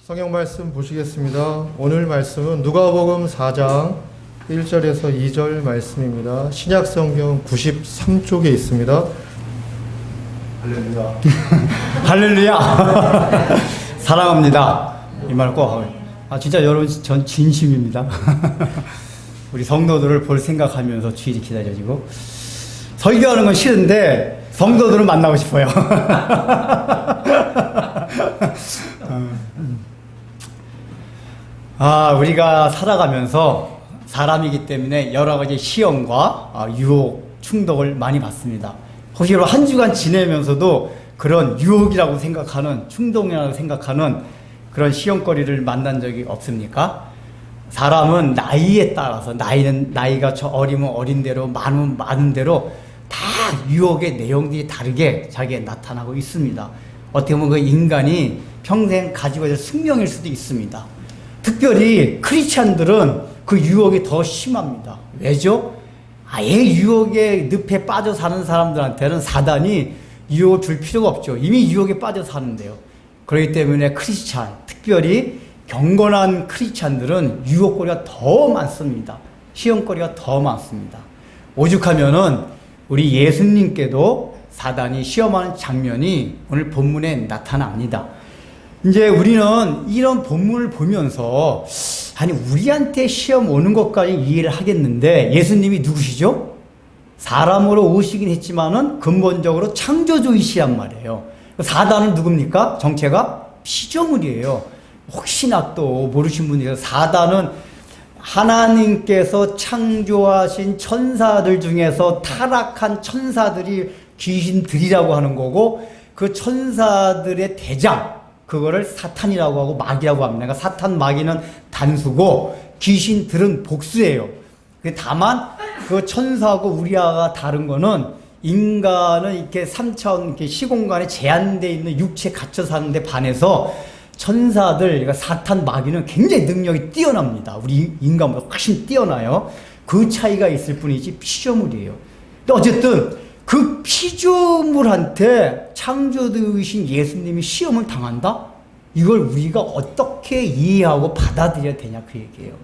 성경 말씀 보시겠습니다. 오늘 말씀은 누가복음 4장 1절에서 2절 말씀입니다. 신약 성경 93쪽에 있습니다. 할렐루야. 할렐루야. 사랑합니다. 이 말 꼭 하고. 진짜 여러분, 전 진심입니다. 우리 성도들을 볼 생각하면서 주일이 기다려지고, 설교하는 건 싫은데 성도들을 만나고 싶어요. 우리가 살아가면서 사람이기 때문에 여러 가지 시험과 유혹, 충동을 많이 받습니다. 혹시 여러분 한 주간 지내면서도 그런 유혹이라고 생각하는, 충동이라고 생각하는 그런 시험거리를 만난 적이 없습니까? 사람은 나이에 따라서, 나이가 어리면 어린 대로, 많으면 많은 대로 다 유혹의 내용들이 다르게 자기에 나타나고 있습니다. 어떻게 보면 그 인간이 평생 가지고 있는 숙명일 수도 있습니다. 특별히 크리스찬들은 그 유혹이 더 심합니다. 왜죠? 아예 유혹의 늪에 빠져 사는 사람들한테는 사단이 유혹을 줄 필요가 없죠. 이미 유혹에 빠져 사는데요. 그렇기 때문에 크리스찬, 특별히 경건한 크리스찬들은 유혹거리가 더 많습니다. 시험거리가 더 많습니다. 오죽하면은 우리 예수님께도 사단이 시험하는 장면이 오늘 본문에 나타납니다. 이제 우리는 이런 본문을 보면서 우리한테 시험 오는 것까지 이해를 하겠는데, 예수님이 누구시죠? 사람으로 오시긴 했지만은 근본적으로 창조주이시란 말이에요. 사단은 누굽니까? 정체가 피조물이에요. 혹시나 또 모르신 분이 계세요. 사단은 하나님께서 창조하신 천사들 중에서 타락한 천사들이 귀신들이라고 하는 거고, 그 천사들의 대장, 그거를 사탄이라고 하고 마귀라고 합니다. 그러니까 사탄, 마귀는 단수고 귀신들은 복수예요. 다만 그 천사하고 우리와 다른 거는, 인간은 이렇게 3차원 이렇게 시공간에 제한되어 있는 육체에 갇혀 사는데 반해서 천사들, 그러니까 사탄, 마귀는 굉장히 능력이 뛰어납니다. 우리 인간보다 훨씬 뛰어나요. 그 차이가 있을 뿐이지 피조물이에요. 근데 어쨌든 그 피조물한테 창조주이신 예수님이 시험을 당한다? 이걸 우리가 어떻게 이해하고 받아들여야 되냐, 그 얘기예요.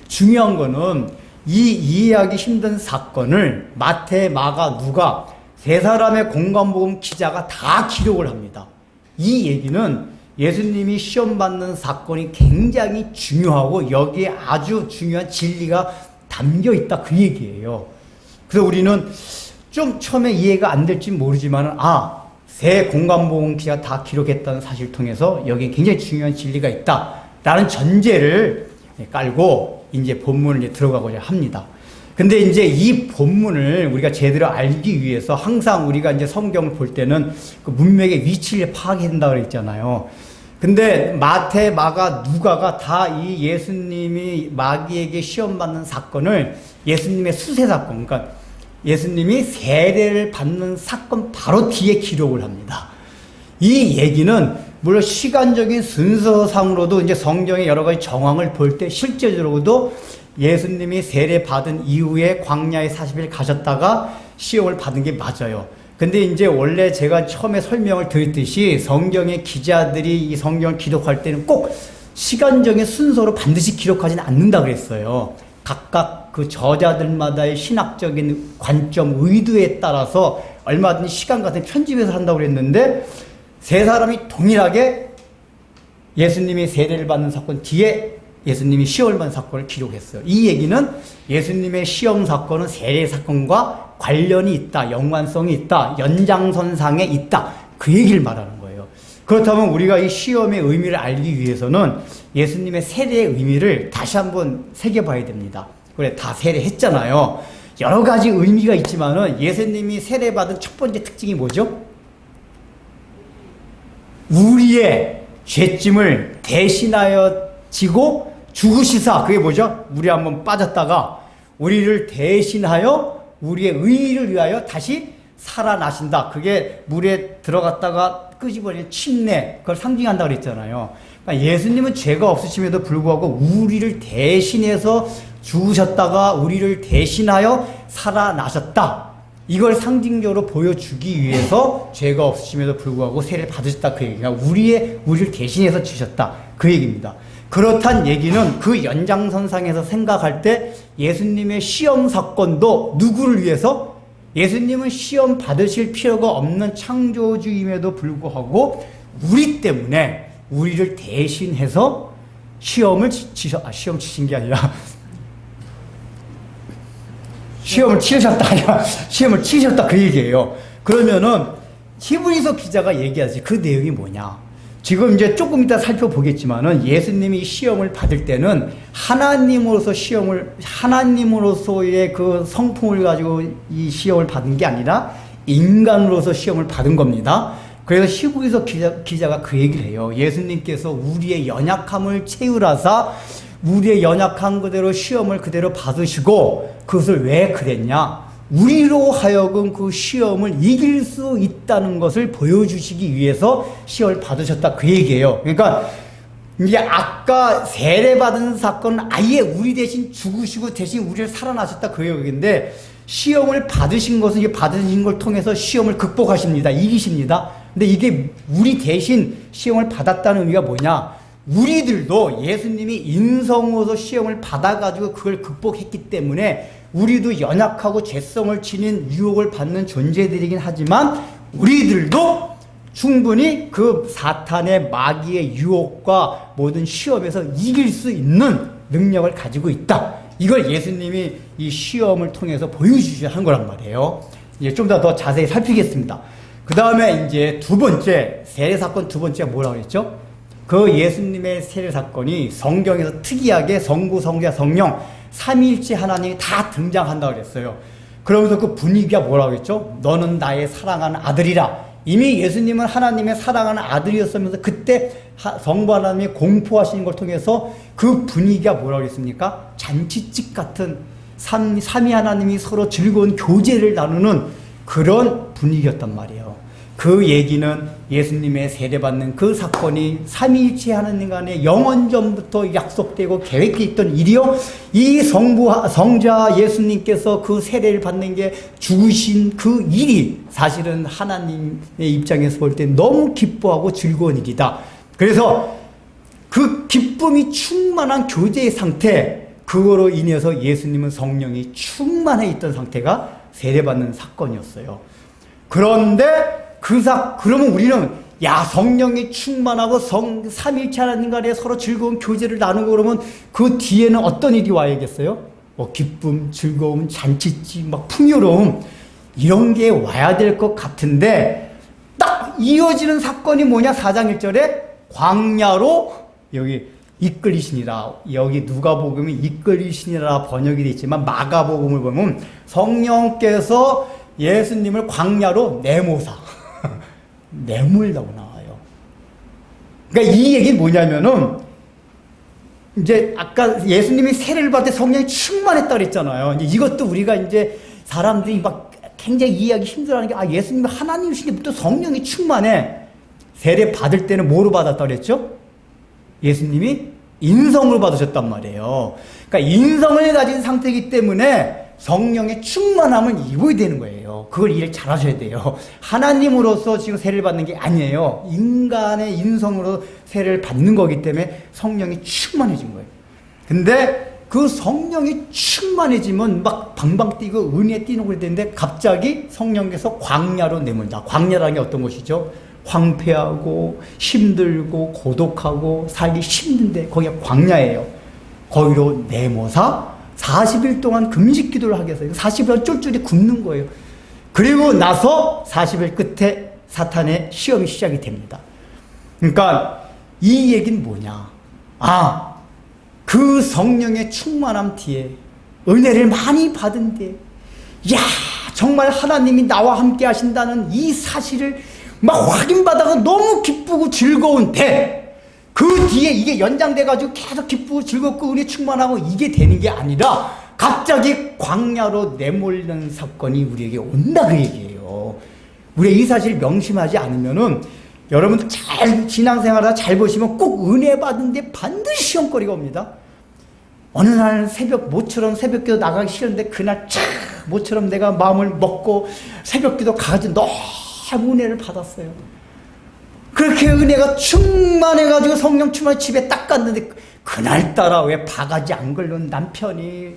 중요한 거는 이 이해하기 힘든 사건을 마태, 마가, 누가 세 사람의 공관복음 기자가 다 기록을 합니다. 이 얘기는 예수님이 시험 받는 사건이 굉장히 중요하고 여기에 아주 중요한 진리가 담겨 있다, 그 얘기예요. 그래서 우리는 좀 처음에 이해가 안 될지 모르지만, 세 공관복음 기자가 다 기록했다는 사실을 통해서 여기에 굉장히 중요한 진리가 있다라는 전제를 깔고 이제 본문을 들어가고자 합니다. 근데 이제 이 본문을 우리가 제대로 알기 위해서 항상 우리가 이제 성경을 볼 때는 그 문맥의 위치를 파악해야 된다고 그랬잖아요. 근데 마태, 마가, 누가가 다 이 예수님이 마귀에게 시험받는 사건을 예수님의 수세 사건, 그러니까 예수님이 세례를 받는 사건 바로 뒤에 기록을 합니다. 이 얘기는 물론 시간적인 순서상으로도 이제 성경의 여러 가지 정황을 볼 때 실제적으로도 예수님이 세례 받은 이후에 광야에 40일 가셨다가 시험을 받은 게 맞아요. 근데 이제 원래 제가 처음에 설명을 드렸듯이 성경의 기자들이 이 성경을 기록할 때는 꼭 시간적인 순서로 반드시 기록하지는 않는다 그랬어요. 각각 그 저자들마다의 신학적인 관점, 의도에 따라서 얼마든지 시간 같은 편집해서 한다고 그랬는데, 세 사람이 동일하게 예수님이 세례를 받는 사건 뒤에 예수님이 시험을 받는 사건을 기록했어요. 이 얘기는 예수님의 시험 사건은 세례 사건과 관련이 있다, 연관성이 있다, 연장선상에 있다, 그 얘기를 말하는 거예요. 그렇다면 우리가 이 시험의 의미를 알기 위해서는 예수님의 세례의 의미를 다시 한번 새겨봐야 됩니다. 그래, 다 세례했잖아요. 여러 가지 의미가 있지만은 예수님이 세례받은 첫 번째 특징이 뭐죠? 우리의 죄짐을 대신하여 지고 죽으시사, 그게 뭐죠? 우리 한번 빠졌다가 우리를 대신하여 우리의 의를 위하여 다시 살아나신다. 그게 물에 들어갔다가 끄집어내는 침례, 그걸 상징한다고 그랬잖아요. 그러니까 예수님은 죄가 없으심에도 불구하고 우리를 대신해서 죽으셨다가 우리를 대신하여 살아나셨다. 이걸 상징적으로 보여주기 위해서 죄가 없으심에도 불구하고 세례를 받으셨다 그 얘기가 우리를 대신해서 주셨다 그 얘기입니다. 그렇단 얘기는 그 연장선상에서 생각할 때 예수님의 시험 사건도 누구를 위해서? 예수님은 시험 받으실 필요가 없는 창조주임에도 불구하고 우리 때문에 우리를 대신해서 시험 치신 게 아니라 시험을 치셨다 그 얘기예요. 그러면은 히브리서 기자가 얘기하지 그 내용이 뭐냐? 지금 이제 조금 이따 살펴보겠지만은 예수님이 시험을 받을 때는 하나님으로서의 그 성품을 가지고 이 시험을 받은 게 아니라 인간으로서 시험을 받은 겁니다. 그래서 히브리서 기자가 그 얘기를 해요. 예수님께서 우리의 연약함을 채우라사 우리의 연약한 그대로 시험을 그대로 받으시고 그것을 왜 그랬냐? 우리로 하여금 그 시험을 이길 수 있다는 것을 보여주시기 위해서 시험을 받으셨다 그 얘기예요. 그러니까 이제 아까 세례받은 사건은 아예 우리 대신 죽으시고 대신 우리를 살아나셨다 그 얘기인데 시험을 받으신 것은 이게 받으신 걸 통해서 시험을 극복하십니다. 이기십니다. 근데 이게 우리 대신 시험을 받았다는 의미가 뭐냐? 우리들도 예수님이 인성으로서 시험을 받아가지고 그걸 극복했기 때문에 우리도 연약하고 죄성을 지닌 유혹을 받는 존재들이긴 하지만 우리들도 충분히 그 사탄의 마귀의 유혹과 모든 시험에서 이길 수 있는 능력을 가지고 있다. 이걸 예수님이 이 시험을 통해서 보여주셔야 한 거란 말이에요. 이제 좀 더 자세히 살피겠습니다. 그 다음에 이제 두 번째, 세례사건 두 번째가 뭐라고 그랬죠? 그 예수님의 세례사건이 성경에서 특이하게 성부, 성자, 성령, 삼위일체 하나님이 다 등장한다고 그랬어요. 그러면서 그 분위기가 뭐라고 했죠? 너는 나의 사랑하는 아들이라. 이미 예수님은 하나님의 사랑하는 아들이었으면서 그때 성부 하나님이 공포하시는 걸 통해서 그 분위기가 뭐라고 그랬습니까? 잔치집 같은 삼위 하나님이 서로 즐거운 교제를 나누는 그런 분위기였단 말이에요. 그 얘기는 예수님의 세례받는 그 사건이 삼위일체 하나님 간에 영원전부터 약속되고 계획돼 있던 일이요. 이 성자 예수님께서 그 세례를 받는 게 죽으신 그 일이 사실은 하나님의 입장에서 볼 때 너무 기뻐하고 즐거운 일이다. 그래서 그 기쁨이 충만한 교제의 상태, 그거로 인해서 예수님은 성령이 충만해 있던 상태가 세례받는 사건이었어요. 그런데 그러면 우리는 성령이 충만하고 삼위일체 하나님 간에 서로 즐거운 교제를 나누고 그러면 그 뒤에는 어떤 일이 와야겠어요? 기쁨, 즐거움, 잔치집, 풍요로움 이런 게 와야 될 것 같은데 딱 이어지는 사건이 뭐냐? 4장 1절에 광야로 여기 이끌리시니라. 여기 누가복음이 이끌리시니라 번역이 되어 있지만 마가복음을 보면 성령께서 예수님을 광야로 내모사 내몰다고 나와요. 그러니까 이 얘기는 뭐냐면은 이제 아까 예수님이 세례를 받을 때 성령이 충만했다 그랬잖아요. 이것도 우리가 이제 사람들이 굉장히 이해하기 힘들어하는 게 예수님이 하나님이시니 또 성령이 충만해. 세례 받을 때는 뭐로 받았다 그랬죠? 예수님이 인성을 받으셨단 말이에요. 그러니까 인성을 가진 상태이기 때문에 성령의 충만함을 입어야 되는 거예요. 그걸 이해를 잘 하셔야 돼요. 하나님으로서 지금 세례를 받는 게 아니에요. 인간의 인성으로 세례를 받는 거기 때문에 성령이 충만해진 거예요. 근데 그 성령이 충만해지면 방방 뛰고 은혜에 뛰는 걸 되는데 갑자기 성령께서 광야로 내몬다. 광야라는 게 어떤 곳이죠? 황폐하고 힘들고 고독하고 살기 힘든데 거기가 광야예요. 거기로 내모사 40일 동안 금식 기도를 하게 해서 40일 쫄쫄이 굶는 거예요. 그리고 나서 40일 끝에 사탄의 시험이 시작이 됩니다. 그러니까 이 얘기는 뭐냐? 그 성령의 충만함 뒤에 은혜를 많이 받은 뒤에 정말 하나님이 나와 함께 하신다는 이 사실을 확인받아서 너무 기쁘고 즐거운데 그 뒤에 이게 연장돼가지고 계속 기쁘고 즐겁고 은혜 충만하고 이게 되는 게 아니라 갑자기 광야로 내몰리는 사건이 우리에게 온다 그 얘기예요. 우리가 이 사실을 명심하지 않으면은 여러분들 잘 신앙생활하다 잘 보시면 꼭 은혜 받은데 반드시 시험거리가 옵니다. 어느 날 모처럼 새벽기도 나가기 싫은데 그날 모처럼 내가 마음을 먹고 새벽기도 가지 너무 은혜를 받았어요. 그렇게 은혜가 충만해가지고 성령 충만해 집에 딱 갔는데 그날따라 왜 바가지 안 걸른 남편이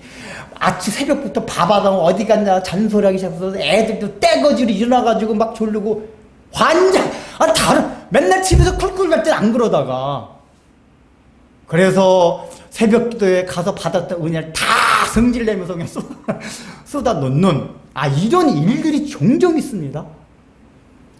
아침 새벽부터 밥하다가 어디 갔냐 잔소리하기 시작해서 애들도 떼거지로 일어나가지고 막 졸르고 환장 다른 맨날 집에서 쿨쿨 갈 땐 안 그러다가 그래서 새벽기도에 가서 받았던 은혜를 다 성질내면서 그냥 쏟아 놓는 이런 일들이 종종 있습니다.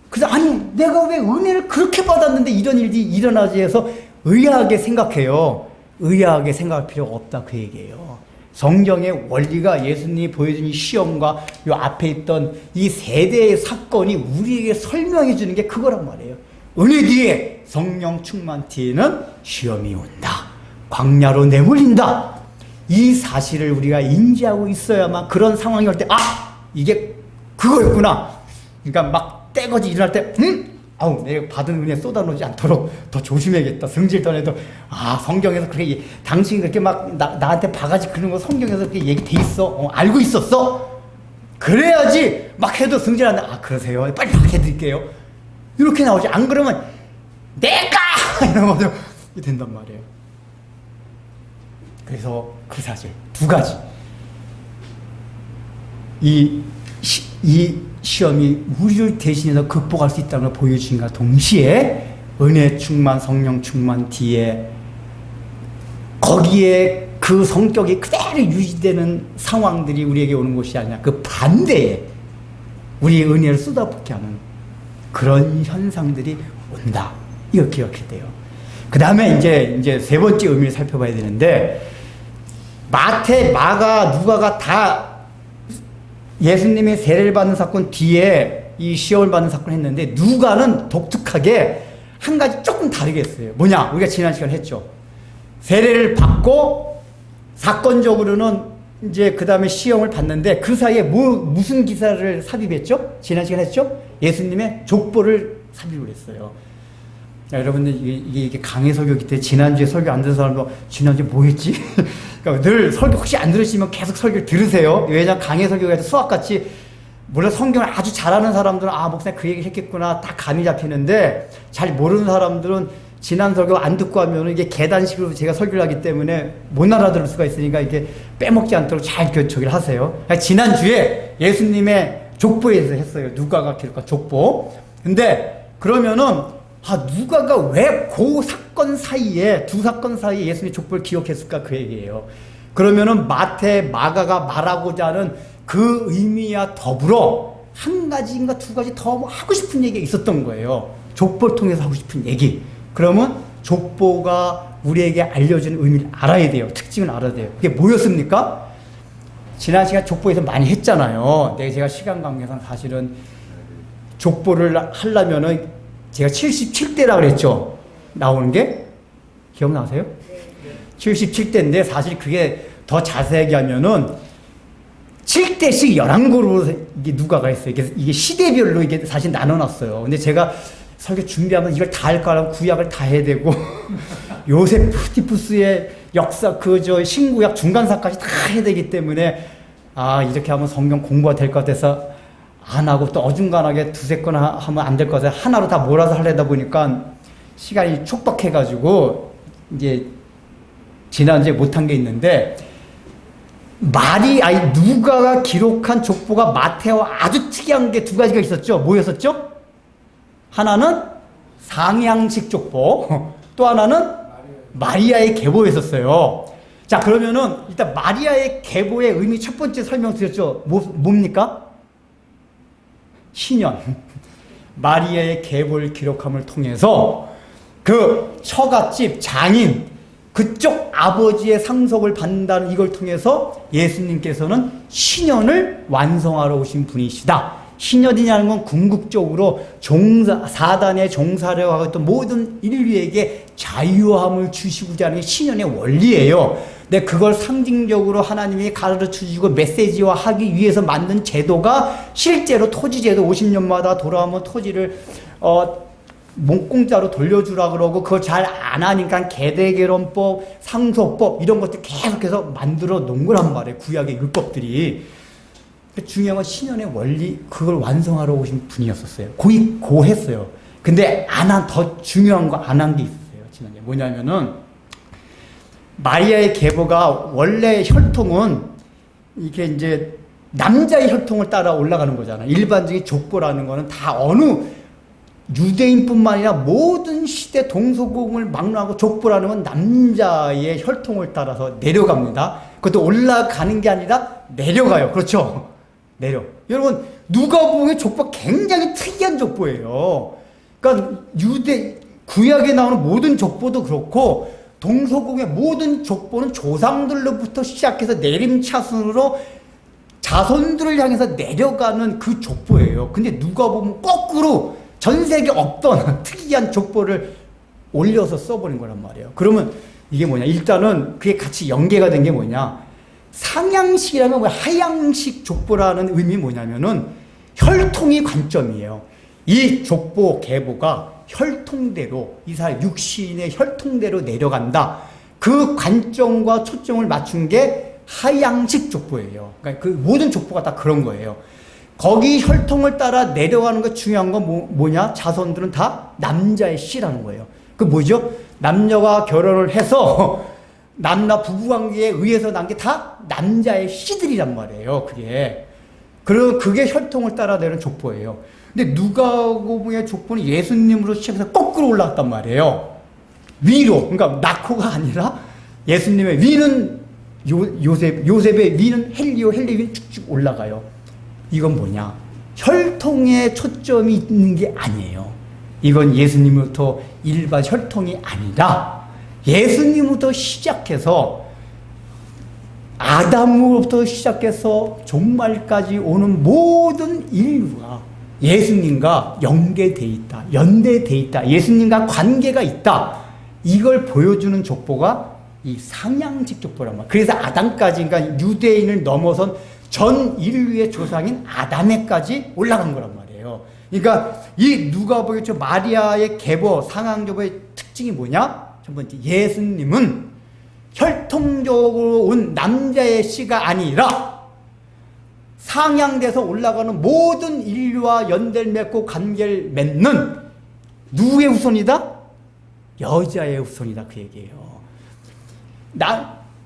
그래서 내가 왜 은혜를 그렇게 받았는데 이런 일이 일어나지 해서 의아하게 생각해요. 의아하게 생각할 필요가 없다 그 얘기예요. 성경의 원리가 예수님이 보여준 이 시험과 이 앞에 있던 이 세대의 사건이 우리에게 설명해 주는 게 그거란 말이에요. 은혜 뒤에 성령 충만 뒤에는 시험이 온다. 광야로 내몰린다. 이 사실을 우리가 인지하고 있어야만 그런 상황이 올 때 이게 그거였구나. 그러니까 막 떼거지 일어날 때 내가 받은 은혜 쏟아놓지 않도록 더 조심해야겠다. 성질 전에도 성경에서 그렇게 당신이 그렇게 막 나한테 바가지 긁는 거 성경에서 그렇게 얘기돼 있어. 알고 있었어. 그래야지 막 해도 성질 안 나. 그러세요. 빨리 막 해드릴게요. 이렇게 나오지. 안 그러면 내가 이러면 된단 말이에요. 그래서 그 사실 두 가지. 이 시험이 우리를 대신해서 극복할 수 있다는 걸 보여주신과 동시에 은혜 충만 성령 충만 뒤에 거기에 그 성격이 그대로 유지되는 상황들이 우리에게 오는 것이 아니라 그 반대에 우리의 은혜를 쏟아붓게 하는 그런 현상들이 온다. 이거 기억해야 돼요. 그 다음에 이제 세 번째 의미를 살펴봐야 되는데 마태, 마가, 누가가 다 예수님의 세례를 받는 사건 뒤에 이 시험을 받는 사건을 했는데 누가는 독특하게 한 가지 조금 다르게 했어요. 뭐냐? 우리가 지난 시간에 했죠. 세례를 받고 사건적으로는 이제 그 다음에 시험을 받는데 그 사이에 무슨 기사를 삽입했죠? 지난 시간에 했죠? 예수님의 족보를 삽입을 했어요. 여러분들 이게 강의 설교기 때문에 지난주에 설교 안 들은 사람도 지난주에 뭐 했지? 그러니까 늘 설교 혹시 안 들으시면 계속 설교를 들으세요. 왜냐면 강의 설교가 수학같이 물론 성경을 아주 잘하는 사람들은 목사님 그 얘기를 했겠구나 다 감이 잡히는데 잘 모르는 사람들은 지난 설교 안 듣고 하면 이게 계단식으로 제가 설교를 하기 때문에 못 알아들을 수가 있으니까 이게 빼먹지 않도록 잘 저기를 하세요. 그러니까 지난주에 예수님의 족보에서 했어요. 누가가 기록한 족보. 근데 그러면은 누가가 왜 그 사건 사이에 두 사건 사이에 예수님의 족보를 기억했을까 그 얘기예요. 그러면은 마태, 마가가 말하고자 하는 그 의미와 더불어 한 가지인가 두 가지 더 하고 싶은 얘기가 있었던 거예요. 족보를 통해서 하고 싶은 얘기. 그러면 족보가 우리에게 알려주는 의미를 알아야 돼요. 특징을 알아야 돼요. 그게 뭐였습니까? 지난 시간 족보에서 많이 했잖아요. 제가 시간 관계상 사실은 족보를 하려면은 제가 77대라 그랬죠. 나오는 게 기억나세요? 77대인데 사실 그게 더 자세하게 하면은 7대씩 11그룹으로 이게 누가가 있어요. 이게 시대별로 이게 사실 나눠놨어요. 근데 제가 설교 준비하면 이걸 다 할까 하면 구약을 다 해야 되고 요세푸티푸스의 역사 신구약 중간사까지 다 해야 되기 때문에 이렇게 하면 성경 공부가 될 것 같아서 안 하고 또 어중간하게 두세 건 하면 안 될 것 같아서 하나로 다 몰아서 하려다 보니까 시간이 촉박해가지고 이제 지난주에 못한 게 있는데 누가가 기록한 족보가 마태와 아주 특이한 게 두 가지가 있었죠. 뭐였었죠? 하나는 상향식 족보, 또 하나는 마리아의 계보였었어요. 자, 그러면은 일단 마리아의 계보의 의미 첫 번째 설명드렸죠. 뭡니까? 신년. 마리아의 계보를 기록함을 통해서 그 처갓집 장인 그쪽 아버지의 상속을 받는다는 이걸 통해서 예수님께서는 신년을 완성하러 오신 분이시다. 신년이라는 건 궁극적으로 사단의 종사를 하고 있던 모든 인류에게 자유함을 주시고자 하는 게 신년의 원리예요. 근데 그걸 상징적으로 하나님이 가르쳐주고 메시지화하기 위해서 만든 제도가 실제로 토지제도 50년마다 돌아오면 토지를 공짜로 돌려주라 그러고 그걸 잘 안 하니까 계대결혼법, 상속법 이런 것들 계속해서 만들어 놓은 거란 말이에요. 구약의 율법들이. 중요한 건 신현의 원리 그걸 완성하러 오신 분이었었어요. 고했어요. 근데 더 중요한 거 안 한 게 있었어요. 지난해 뭐냐면은 마리아의 계보가 원래 혈통은 이게 이제 남자의 혈통을 따라 올라가는 거잖아요. 일반적인 족보라는 거는 다 어느 유대인뿐만 아니라 모든 시대 동서고금을 막론하고 족보라는 건 남자의 혈통을 따라서 내려갑니다. 그것도 올라가는 게 아니라 내려가요. 그렇죠? 여러분 누가복음의 족보가 굉장히 특이한 족보예요. 그러니까 구약에 나오는 모든 족보도 그렇고 동서고금의 모든 족보는 조상들로부터 시작해서 내림차순으로 자손들을 향해서 내려가는 그 족보예요. 근데 누가복음은 거꾸로 전 세계 없던 특이한 족보를 올려서 써버린 거란 말이에요. 그러면 이게 뭐냐? 일단은 그게 같이 연계가 된 게 뭐냐? 상향식이라면 하향식 족보라는 의미 뭐냐면은 혈통이 관점이에요. 이 족보 계보가 혈통대로 이 사람 육신의 혈통대로 내려간다. 그 관점과 초점을 맞춘 게 하향식 족보예요. 그러니까 그 모든 족보가 다 그런 거예요. 거기 혈통을 따라 내려가는 거 중요한 건 뭐냐? 자손들은 다 남자의 씨라는 거예요. 그 뭐죠? 남녀가 결혼을 해서 남녀 부부관계에 의해서 난 게 다 남자의 씨들이란 말이에요. 그게 혈통을 따라 내는 족보예요. 근데 누가복음의 족보는 예수님으로 시작해서 거꾸로 올라갔단 말이에요. 위로. 그러니까 낳고가 아니라 예수님의 위는 요셉의 위는 헬리오, 헬리의 위는 쭉쭉 올라가요. 이건 뭐냐? 혈통에 초점이 있는 게 아니에요. 이건 예수님부터 일반 혈통이 아니라 예수님부터 시작해서 아담으로부터 시작해서 종말까지 오는 모든 인류가 예수님과 연계돼 있다. 연대돼 있다. 예수님과 관계가 있다. 이걸 보여주는 족보가 이 상향식 족보란 말이에요. 그래서 아담까지, 그러니까 유대인을 넘어선 전 인류의 조상인 아담에까지 올라간 거란 말이에요. 그러니까 이 누가복음의 마리아의 계보, 상향족의 특징이 뭐냐? 첫 번째, 예수님은 혈통적으로 온 남자의 씨가 아니라 상향돼서 올라가는 모든 인류와 연대를 맺고 관계를 맺는 누구의 후손이다? 여자의 후손이다. 그 얘기예요.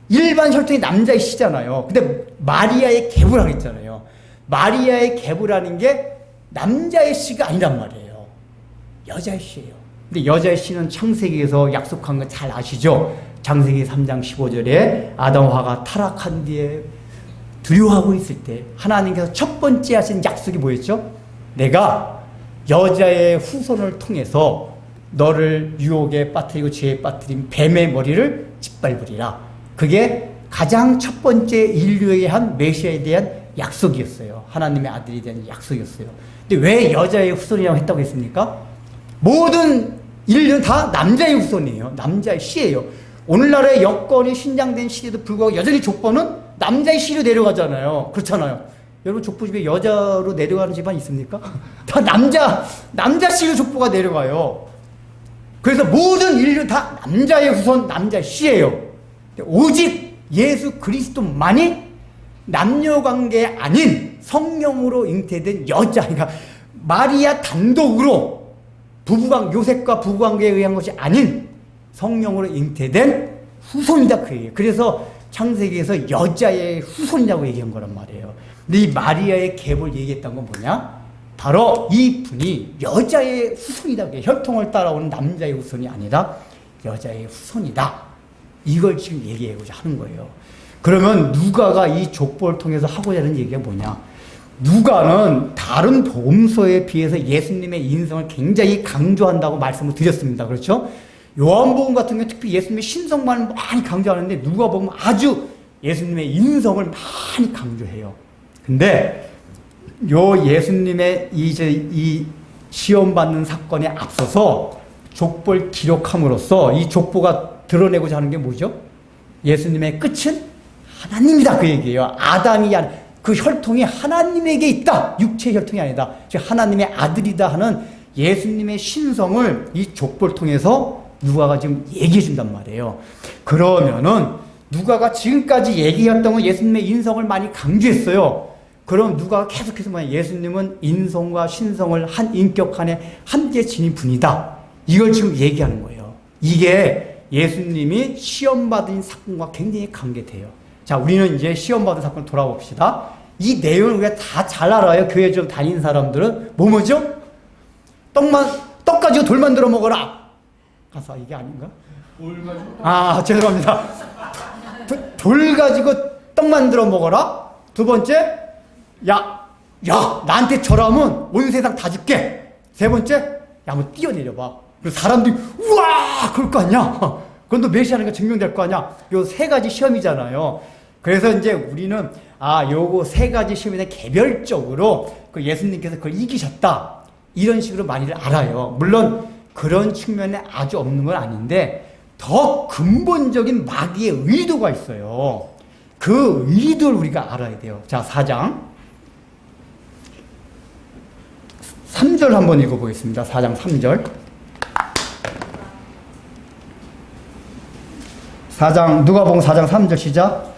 일반 혈통이 남자의 씨잖아요. 근데 마리아의 계보라고 했잖아요. 마리아의 계보라는 게 남자의 씨가 아니란 말이에요. 여자의 씨예요. 근데 여자의 씨는 창세기에서 약속한 거 잘 아시죠? 창세기 3장 15절에 아담화가 타락한 뒤에 두려워하고 있을 때 하나님께서 첫 번째 하신 약속이 뭐였죠? 내가 여자의 후손을 통해서 너를 유혹에 빠뜨리고 죄에 빠뜨린 뱀의 머리를 짓밟으리라. 그게 가장 첫 번째 인류에게 한 메시아에 대한 약속이었어요. 하나님의 아들에 대한 약속이었어요. 근데 왜 여자의 후손이라고 했다고 했습니까? 모든 인류는 다 남자의 후손이에요. 남자의 씨예요. 오늘날의 여건이 신장된 시대에도 불구하고 여전히 족보는 남자의 씨로 내려가잖아요. 그렇잖아요. 여러분 족보 집에 여자로 내려가는 집안 있습니까? 다 남자 씨로 족보가 내려가요. 그래서 모든 인류 다 남자의 후손, 남자의 씨예요. 오직 예수 그리스도만이 남녀관계 아닌 성령으로 잉태된 여자, 그러니까 마리아 단독으로 요셉과 부부관계에 의한 것이 아닌 성령으로 잉태된 후손이다 그 얘기예요. 그래서 창세기에서 여자의 후손이라고 얘기한 거란 말이에요. 근데 이 마리아의 계보를 얘기했던 건 뭐냐? 바로 이 분이 여자의 후손이다. 혈통을 따라오는 남자의 후손이 아니라 여자의 후손이다. 이걸 지금 얘기하고자 하는 거예요. 그러면 누가가 이 족보를 통해서 하고자 하는 얘기가 뭐냐? 누가는 다른 복음서에 비해서 예수님의 인성을 굉장히 강조한다고 말씀을 드렸습니다. 그렇죠? 요한복음 같은 경우 특히 예수님의 신성만을 많이 강조하는데 누가복음은 아주 예수님의 인성을 많이 강조해요. 근데 요 예수님의 이 시험 받는 사건에 앞서서 족보를 기록함으로써 이 족보가 드러내고자 하는 게 뭐죠? 예수님의 끝은 하나님이다 그 얘기예요. 아담이 그 혈통이 하나님에게 있다. 육체의 혈통이 아니다. 즉 하나님의 아들이다 하는 예수님의 신성을 이 족보를 통해서 누가가 지금 얘기해 준단 말이에요. 그러면은 누가가 지금까지 얘기했던 건 예수님의 인성을 많이 강조했어요. 그럼 누가 계속해서 뭐냐, 예수님은 인성과 신성을 한 인격 안에 함께 지닌 분이다. 이걸 지금 얘기하는 거예요. 이게 예수님이 시험받은 사건과 굉장히 관계돼요. 자, 우리는 이제 시험받은 사건 돌아봅시다. 이 내용을 우리가 다 잘 알아요. 교회 좀 다니는 사람들은. 뭐죠? 떡 가지고 돌 만들어 먹어라. 가사 이게 아닌가? 죄송합니다. 돌 가지고 떡 만들어 먹어라. 두 번째, 야, 나한테 절하면 온 세상 다 줄게. 세 번째, 야, 한번 뛰어내려봐. 그리고 사람들이, 우와! 그럴 거 아니야? 그건 또 메시아니까 증명될 거 아니야? 요 세 가지 시험이잖아요. 그래서 이제 우리는, 요거 세 가지 시험에 대해 개별적으로 그 예수님께서 그걸 이기셨다. 이런 식으로 많이들 알아요. 물론 그런 측면에 아주 없는 건 아닌데, 더 근본적인 마귀의 의도가 있어요. 그 의도를 우리가 알아야 돼요. 자, 4장 3절 한번 읽어보겠습니다. 4장 3절. 4장, 누가복음 4장 3절 시작.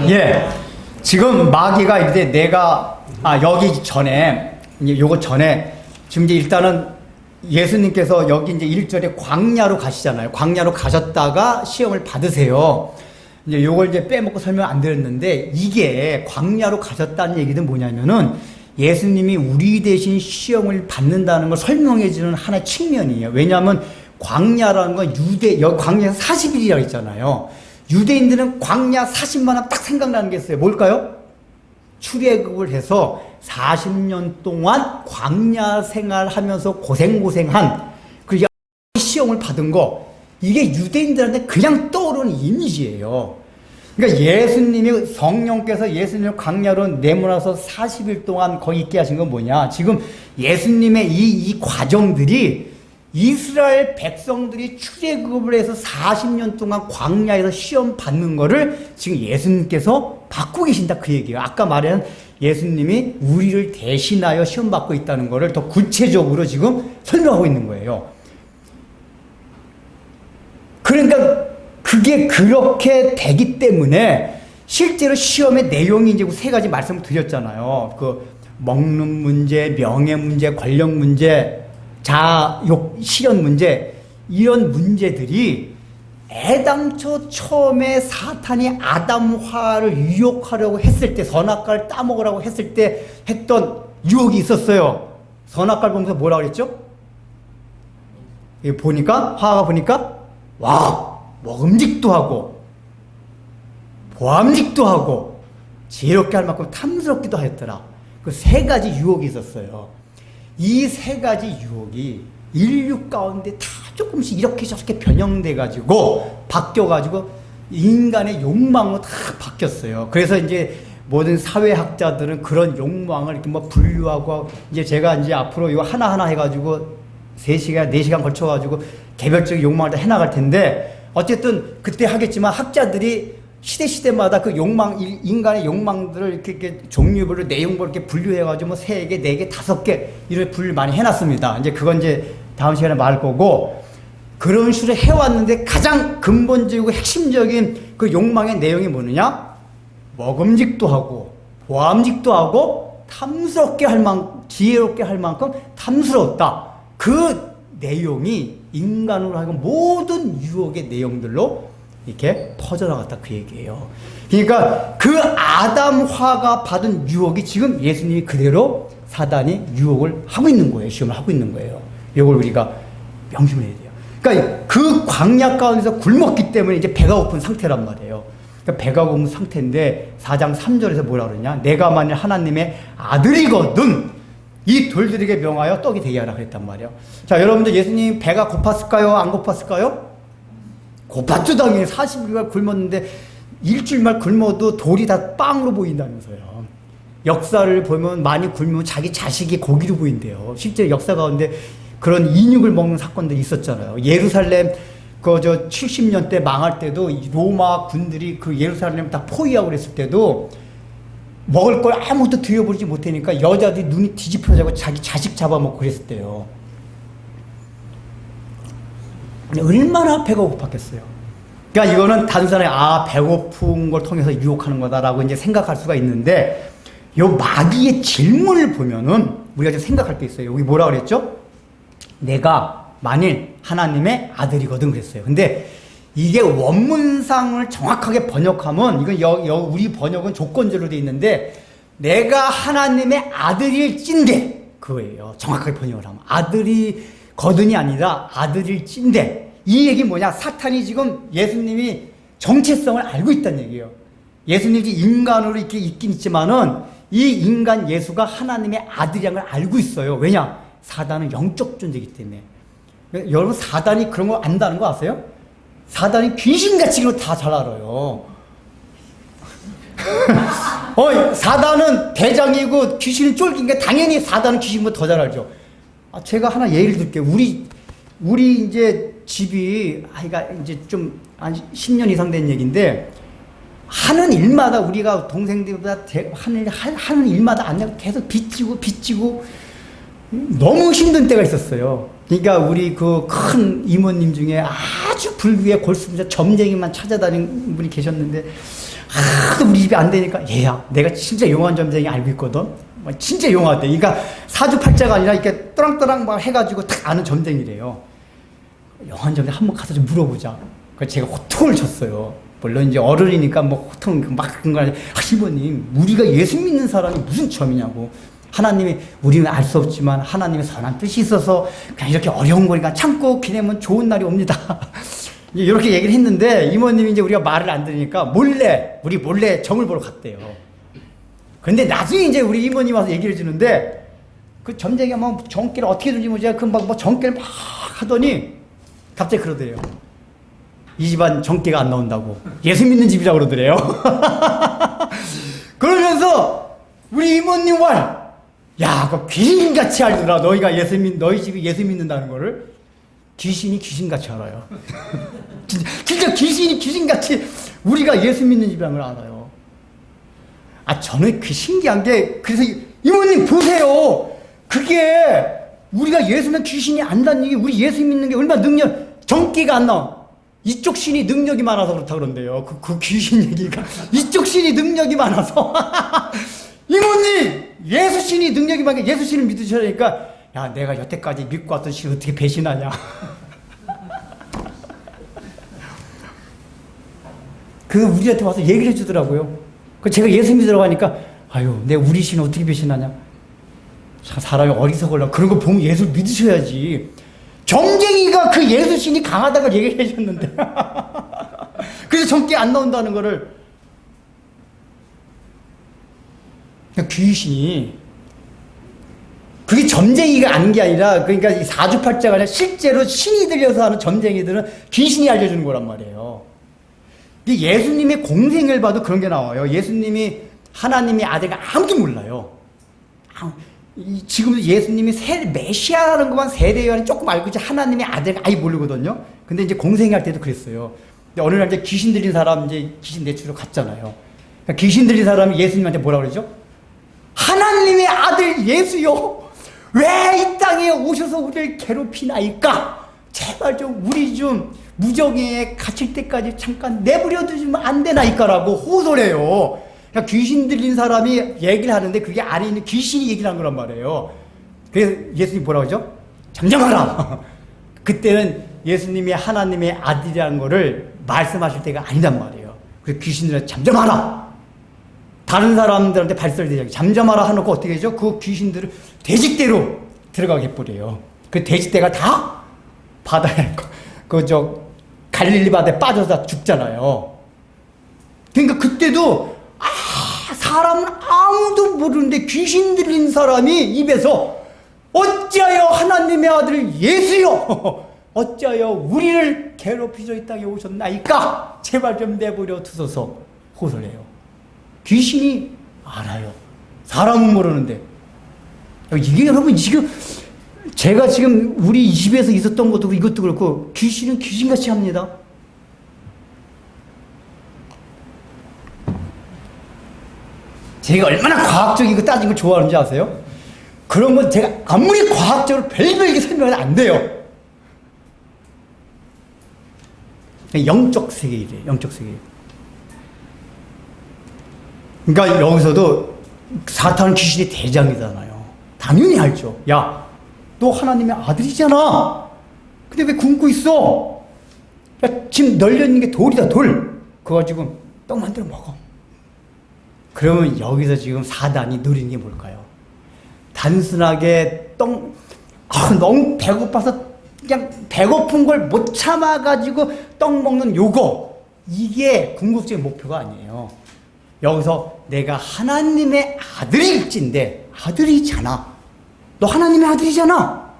예, 지금 마귀가 이제 여기 전에, 요거 전에, 지금 이제 일단은 예수님께서 여기 이제 1절에 광야로 가시잖아요. 광야로 가셨다가 시험을 받으세요. 이제 요걸 이제 빼먹고 설명 안 드렸는데, 이게 광야로 가셨다는 얘기는 뭐냐면은 예수님이 우리 대신 시험을 받는다는 걸 설명해 주는 하나의 측면이에요. 왜냐하면 광야라는 건 광야에서 40일이라고 했잖아요. 유대인들은 광야 40만 하면 딱 생각나는 게 있어요. 뭘까요? 출애굽을 해서 40년 동안 광야 생활하면서 고생한 그 시험을 받은 거, 이게 유대인들한테 그냥 떠오르는 이미지예요. 그러니까 예수님이, 성령께서 예수님을 광야로 내모나서 40일 동안 거기 있게 하신 건 뭐냐? 지금 예수님의 이 과정들이 이스라엘 백성들이 출애굽을 해서 40년 동안 광야에서 시험 받는 거를 지금 예수님께서 받고 계신다, 그 얘기예요. 아까 말한 예수님이 우리를 대신하여 시험 받고 있다는 거를 더 구체적으로 지금 설명하고 있는 거예요. 그러니까 그게 그렇게 되기 때문에 실제로 시험의 내용이 이제 세 가지 말씀을 드렸잖아요. 그 먹는 문제, 명예 문제, 권력 문제, 자욕 실현 문제, 이런 문제들이 애당초 처음에 사탄이 아담화를 유혹하려고 했을 때, 선악과를 따먹으라고 했을 때 했던 유혹이 있었어요. 선악과를 보면서 뭐라 그랬죠? 보니까, 화가 보니까, 먹음직도 하고, 보암직도 하고, 지혜롭게 할 만큼 탐스럽기도 하였더라. 그 세 가지 유혹이 있었어요. 이 세 가지 유혹이 인류 가운데 다 조금씩 이렇게 저렇게 변형돼가지고, 바뀌어가지고, 인간의 욕망으로 다 바뀌었어요. 그래서 이제 모든 사회학자들은 그런 욕망을 이렇게 뭐 분류하고, 이제 제가 이제 앞으로 이거 하나하나 해가지고 3시간, 4시간 걸쳐가지고 개별적인 욕망을 다 해나갈 텐데, 어쨌든 그때 하겠지만 학자들이 시대마다 그 욕망, 인간의 욕망들을 이렇게 종류별로 내용별로 이렇게 분류해가지고 뭐 3개, 4개, 5개 이렇게 분류 많이 해놨습니다. 이제 그건 이제 다음 시간에 말할 거고, 그런 식으로 해왔는데 가장 근본적이고 핵심적인 그 욕망의 내용이 뭐느냐? 먹음직도 하고, 보암직도 하고, 탐스럽게 할 만큼, 지혜롭게 할 만큼 탐스러웠다. 그 내용이 인간으로 하여금 모든 유혹의 내용들로 이렇게 퍼져나갔다, 그 얘기예요. 그러니까 그 아담화가 받은 유혹이 지금 예수님이 그대로 사단이 유혹을 하고 있는 거예요. 시험을 하고 있는 거예요. 이걸 우리가 명심해야 돼요. 그러니까 그 광야 가운데서 굶었기 때문에 이제 배가 고픈 상태란 말이에요. 그러니까 배가 고픈 상태인데 4장 3절에서 뭐라 그러냐? 내가 만일 하나님의 아들이거든 이 돌들에게 명하여 떡이 되게 하라 그랬단 말이에요. 자, 여러분들 예수님 배가 고팠을까요? 안 고팠을까요? 고팠죠. 당연히 40일간 굶었는데 일주일만 굶어도 돌이 다 빵으로 보인다면서요. 역사를 보면 많이 굶으면 자기 자식이 고기로 보인대요. 실제 역사 가운데 그런 인육을 먹는 사건들이 있었잖아요. 예루살렘 70년 때 망할 때도 로마 군들이 그 예루살렘 다 포위하고 그랬을 때도 먹을 걸 아무것도 들여보지 못하니까 여자들이 눈이 뒤집혀져서 자기 자식 잡아먹고 그랬을 때요. 얼마나 배가 고팠겠어요. 그러니까 이거는 단순하게 배고픈 걸 통해서 유혹하는 거다라고 이제 생각할 수가 있는데, 요 마귀의 질문을 보면은 우리가 좀 생각할 게 있어요. 여기 뭐라 그랬죠? 내가 만일 하나님의 아들이거든 그랬어요. 근데 이게 원문상을 정확하게 번역하면, 이건 우리 번역은 조건절로 돼 있는데, 내가 하나님의 아들일진데, 그거예요. 정확하게 번역을 하면. 아들이거든이 아니라 아들일진데, 이 얘기 뭐냐? 사탄이 지금 예수님이 정체성을 알고 있다는 얘기예요. 예수님이 인간으로 이렇게 있긴 있지만은 이 인간 예수가 하나님의 아들이라는 걸 알고 있어요. 왜냐? 사단은 영적 존재이기 때문에. 여러분, 사단이 그런 거 안다는 거 아세요? 사단이 귀신같이 그거 다 잘 알아요. 사단은 대장이고 귀신은 쫄긴게 당연히 사단은 귀신보다 더 잘 알죠. 제가 하나 예를 들게요. 우리 이제 집이, 이제 좀 한 10년 이상 된 얘기인데, 하는 일마다 우리가 동생들보다 하는 일마다 안 되고 계속 빚지고 너무 힘든 때가 있었어요. 그러니까 우리 그 큰 이모님 중에 아주 불교의 골수부자 점쟁이만 찾아다니는 분이 계셨는데, 하도 우리 집이 안 되니까, 얘야, 내가 진짜 용한 점쟁이 알고 있거든. 진짜 용하대. 그러니까 사주팔자가 아니라 이렇게 또랑또랑 막 해가지고 딱 아는 점쟁이래요. 용한 점쟁이 한번 가서 좀 물어보자. 그래서 제가 호통을 쳤어요. 물론 이제 어른이니까 뭐 호통 막 그런 거 아니라, 이모님, 우리가 예수 믿는 사람이 무슨 점이냐고. 하나님이, 우리는 알 수 없지만 하나님의 선한 뜻이 있어서 그냥 이렇게 어려운 거니까 참고 기내면 좋은 날이 옵니다. 이렇게 얘기를 했는데, 이모님이 이제 우리가 말을 안 들으니까 우리 몰래 점을 보러 갔대요. 근데 나중에 이제 우리 이모님 와서 얘기를 해주는데, 그 점쟁이가 뭐 정기를 어떻게 들지 뭐지, 뭐 정기를 막 하더니 갑자기 그러더래요. 이 집안 정기가 안 나온다고. 예수 믿는 집이라고 그러더래요. 그러면서 우리 이모님 말, 야, 그 귀신같이 알더라. 너희 집이 예수 믿는다는 거를. 귀신이 귀신같이 알아요. 진짜 귀신이 귀신같이 우리가 예수 믿는 집이라는 걸 알아요. 저는 그 신기한 게, 그래서 이모님 보세요. 그게 우리가 예수 믿는 귀신이 안다는 얘기, 우리 예수 믿는 게 얼마나 정기가 안 나와. 이쪽 신이 능력이 많아서 그렇다 그런대요. 그 귀신 얘기가. 이쪽 신이 능력이 많아서. 이모님! 예수 신이 능력이 많으니까 예수 신을 믿으셔야 되니까, 야, 내가 여태까지 믿고 왔던 신 어떻게 배신하냐. 우리한테 와서 얘기를 해주더라고요. 제가 예수 믿으라고 하니까, 내가 우리 신 어떻게 배신하냐. 사람이 어리석으려고 그런 거 보면 예수 믿으셔야지. 점쟁이가 그 예수 신이 강하다고 얘기를 해줬는데. 그래서 정기 안 나온다는 거를. 귀신이, 그게 점쟁이가 아는 게 아니라, 그러니까 이 사주팔자가 아니라 실제로 신이 들려서 하는 점쟁이들은 귀신이 알려주는 거란 말이에요. 예수님의 공생을 봐도 그런 게 나와요. 예수님이 하나님의 아들가 아무도 몰라요. 지금 예수님이 메시아라는 것만 세례요한이 조금 알고 있지, 하나님의 아들가 아예 모르거든요. 근데 이제 공생할 때도 그랬어요. 근데 어느 날 이제 귀신 들린 사람, 이제 귀신 내추로 갔잖아요. 그러니까 귀신 들린 사람이 예수님한테 뭐라 그러죠? 하나님의 아들 예수요, 왜 이 땅에 오셔서 우리를 괴롭히나이까? 제발 우리 무정에 갇힐 때까지 잠깐 내버려 두시면 안 되나이까라고 호소를 해요. 그러니까 귀신 들린 사람이 얘기를 하는데 그게 안에 있는 귀신이 얘기를 한 거란 말이에요. 그래서 예수님이 뭐라고 하죠? 잠잠하라. 그때는 예수님이 하나님의 아들이라는 거를 말씀하실 때가 아니란 말이에요. 그래서 귀신들은 잠잠하라. 다른 사람들한테 발설되죠. 잠잠하라 하놓고 어떻게 하죠? 그 귀신들을 돼지떼로 들어가게 해버려요. 그 돼지떼가 다 바다에, 갈릴리 바다에 빠져서 죽잖아요. 그러니까 그때도, 사람은 아무도 모르는데 귀신 들린 사람이 입에서, 어찌하여 하나님의 아들 예수여, 어찌하여 우리를 괴롭히셔 이 땅에 오셨나이까? 제발 좀 내버려 두소서 호소를 해요. 귀신이 알아요. 사람은 모르는데. 이게 여러분, 제가 지금 우리 집에서 있었던 것도 이것도 그렇고, 귀신은 귀신같이 합니다. 제가 얼마나 과학적이고 따진 걸 좋아하는지 아세요? 그런 건 제가 아무리 과학적으로 별별게 설명은 안 돼요. 영적 세계이래. 영적 세계. 그러니까 여기서도 사탄은 귀신의 대장이잖아요. 당연히 알죠. 야, 너 하나님의 아들이잖아. 근데 왜 굶고 있어? 야, 지금 널려있는 게 돌이다, 돌. 그거 가지고 떡 만들어 먹어. 그러면 여기서 지금 사단이 노리는 게 뭘까요? 단순하게 너무 배고파서 그냥 배고픈 걸 못 참아가지고 떡 먹는 요거, 이게 궁극적인 목표가 아니에요. 여기서 내가 하나님의 아들일진데, 아들이잖아. 너 하나님의 아들이잖아.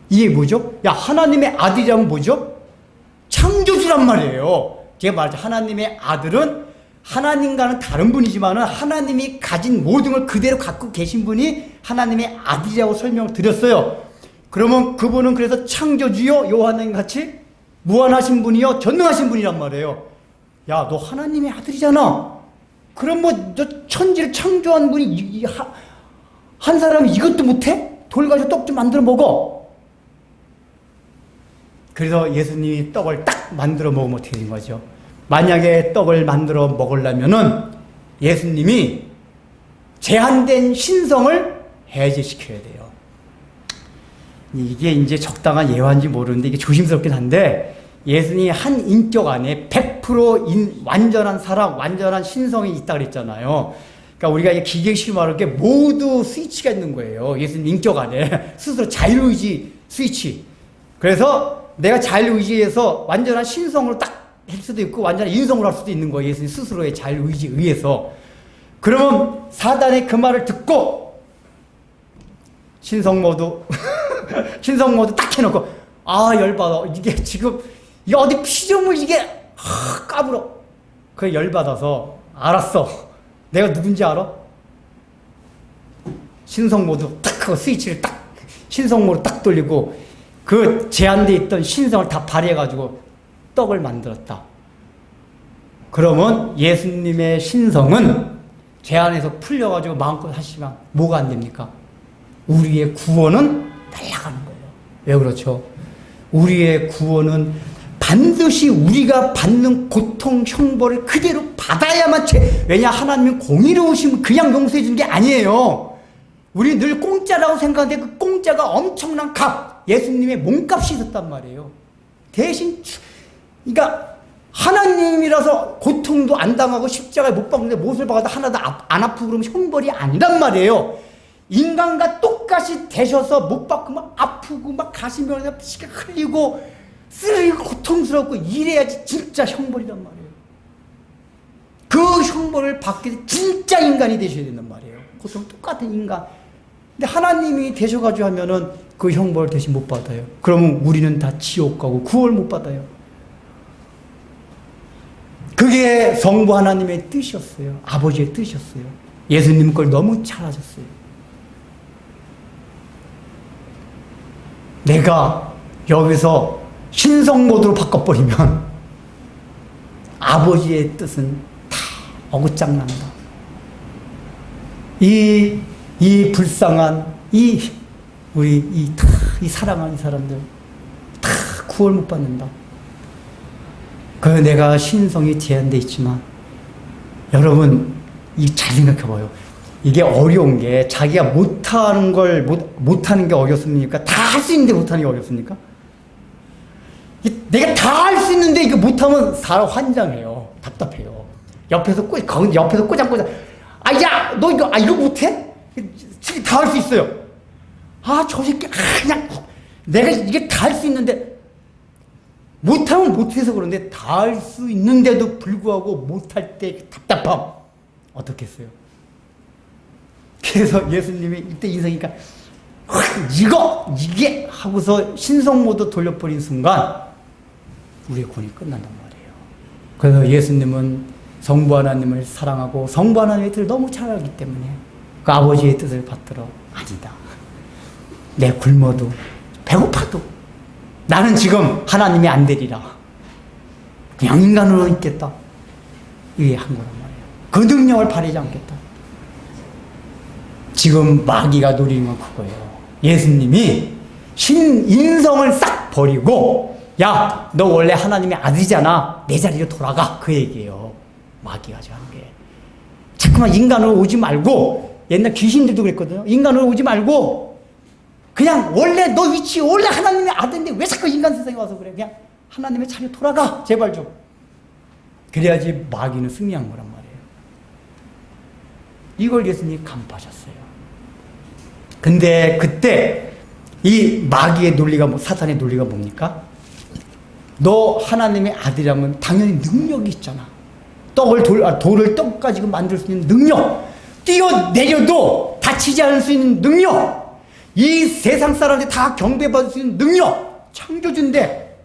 이게 뭐죠? 야, 하나님의 아들이라면 뭐죠? 창조주란 말이에요. 제가 말하죠. 하나님의 아들은 하나님과는 다른 분이지만은 하나님이 가진 모든 걸 그대로 갖고 계신 분이 하나님의 아들이라고 설명을 드렸어요. 그러면 그분은 그래서 창조주요, 요한님 같이 무한하신 분이요, 전능하신 분이란 말이에요. 야, 너 하나님의 아들이잖아. 그럼 뭐, 저 천지를 창조한 분이 한 사람이 이것도 못해? 돌 가지고 떡 좀 만들어 먹어. 그래서 예수님이 떡을 딱 만들어 먹으면 어떻게 된 거죠? 만약에 떡을 만들어 먹으려면은 예수님이 제한된 신성을 해제시켜야 돼요. 이게 이제 적당한 예화인지 모르는데 이게 조심스럽긴 한데, 예수님이 한 인격 안에 100% 완전한 사람, 완전한 신성이 있다 그랬잖아요. 그러니까 우리가 이게 기계식으로 말할 게 모두 스위치가 있는 거예요. 예수님 인격 안에 스스로 자유의지 스위치. 그래서 내가 자유의지에서 완전한 신성으로 딱 할 수도 있고 완전한 인성으로 할 수도 있는 거예요. 예수님 스스로의 자유의지에 의해서. 그러면 사단의 그 말을 듣고 신성 모드 딱 해놓고, 아, 열받아. 이게 지금 이게 어디 피조물 이게 까불어. 그 열받아서, 알았어. 내가 누군지 알아? 신성 모드 딱 하고 스위치를 딱 신성 모드 딱 돌리고 그 제한되어 있던 신성을 다 발휘해가지고 떡을 만들었다. 그러면 예수님의 신성은 제한에서 풀려가지고 마음껏 하시면 뭐가 안 됩니까? 우리의 구원은 날아가는 거예요. 왜 그렇죠? 우리의 구원은 반드시 우리가 받는 고통, 형벌을 그대로 받아야만 왜냐, 하나님은 공의로우시면 그냥 용서해 주는 게 아니에요. 우리 늘 공짜라고 생각하는데 그 공짜가 엄청난 값, 예수님의 몸값이 있었단 말이에요. 대신, 그러니까 하나님이라서 고통도 안 당하고 십자가에 못 박는데 못을 박아도 하나도 안 아프고 그러면 형벌이 아니란 말이에요. 인간과 똑같이 되셔서 못 박고 막 아프고 막 가시면서 피가 흘리고 쓰리고 고통스럽고 이래야지 진짜 형벌이란 말이에요. 그 형벌을 받기 위해서 진짜 인간이 되셔야 된단 말이에요. 고통 똑같은 인간. 근데 하나님이 되셔가지고 하면은 그 형벌을 대신 못 받아요. 그러면 우리는 다 지옥 가고 구원을 못 받아요. 그게 성부 하나님의 뜻이었어요. 아버지의 뜻이었어요. 예수님 걸 너무 잘하셨어요. 내가 여기서 신성 모드로 바꿔버리면 아버지의 뜻은 다 어긋장난다. 이 불쌍한 우리 사랑하는 사람들 다 구원 못 받는다. 내가 신성이 제한되어 있지만, 여러분, 잘 생각해봐요. 이게 어려운 게, 자기가 못하는 걸, 못하는 게 어렵습니까? 다 할 수 있는데 못하는 게 어렵습니까? 내가 다 할 수 있는데 이거 못하면 사람 환장해요. 답답해요. 옆에서 꼬장꼬장. 아, 야! 너 이거 못해? 다 할 수 있어요. 아, 저 새끼, 그냥, 내가 이게 다 할 수 있는데, 못하면 못해서 그런데 다 할 수 있는데도 불구하고 못할 때 답답함 어떻겠어요? 그래서 예수님이 이때 인생이니까 이게 하고서 신성 모드 돌려버린 순간 우리의 구원이 끝난단 말이에요. 그래서 예수님은 성부 하나님을 사랑하고 성부 하나님의 뜻을 너무 잘 알기 때문에 그 아버지의 뜻을 받들어, 아니다, 내 굶어도 배고파도 나는 지금 하나님이 안 되리라, 그냥 인간으로 있겠다, 이게 한 거란 말이에요. 그 능력을 발휘하지 않겠다. 지금 마귀가 노리는 건 그거예요. 예수님이 인성을 싹 버리고, 야, 너 원래 하나님의 아들이잖아. 내 자리로 돌아가. 그 얘기예요. 마귀가 하는 게. 자꾸만 인간으로 오지 말고, 옛날 귀신들도 그랬거든요. 인간으로 오지 말고 그냥 원래 너 위치, 원래 하나님의 아들인데 왜 자꾸 인간 세상에 와서 그래. 그냥 하나님의 자리로 돌아가. 제발 좀. 그래야지 마귀는 승리한 거란 말이에요. 이걸 예수님이 간파하셨어요. 근데 그때 이 마귀의 논리가 사탄의 논리가 뭡니까? 너 하나님의 아들이라면 당연히 능력이 있잖아. 돌을 떡 가지고 만들 수 있는 능력, 뛰어내려도 다치지 않을 수 있는 능력, 이 세상 사람들이 다 경배받을 수 있는 능력, 창조주인데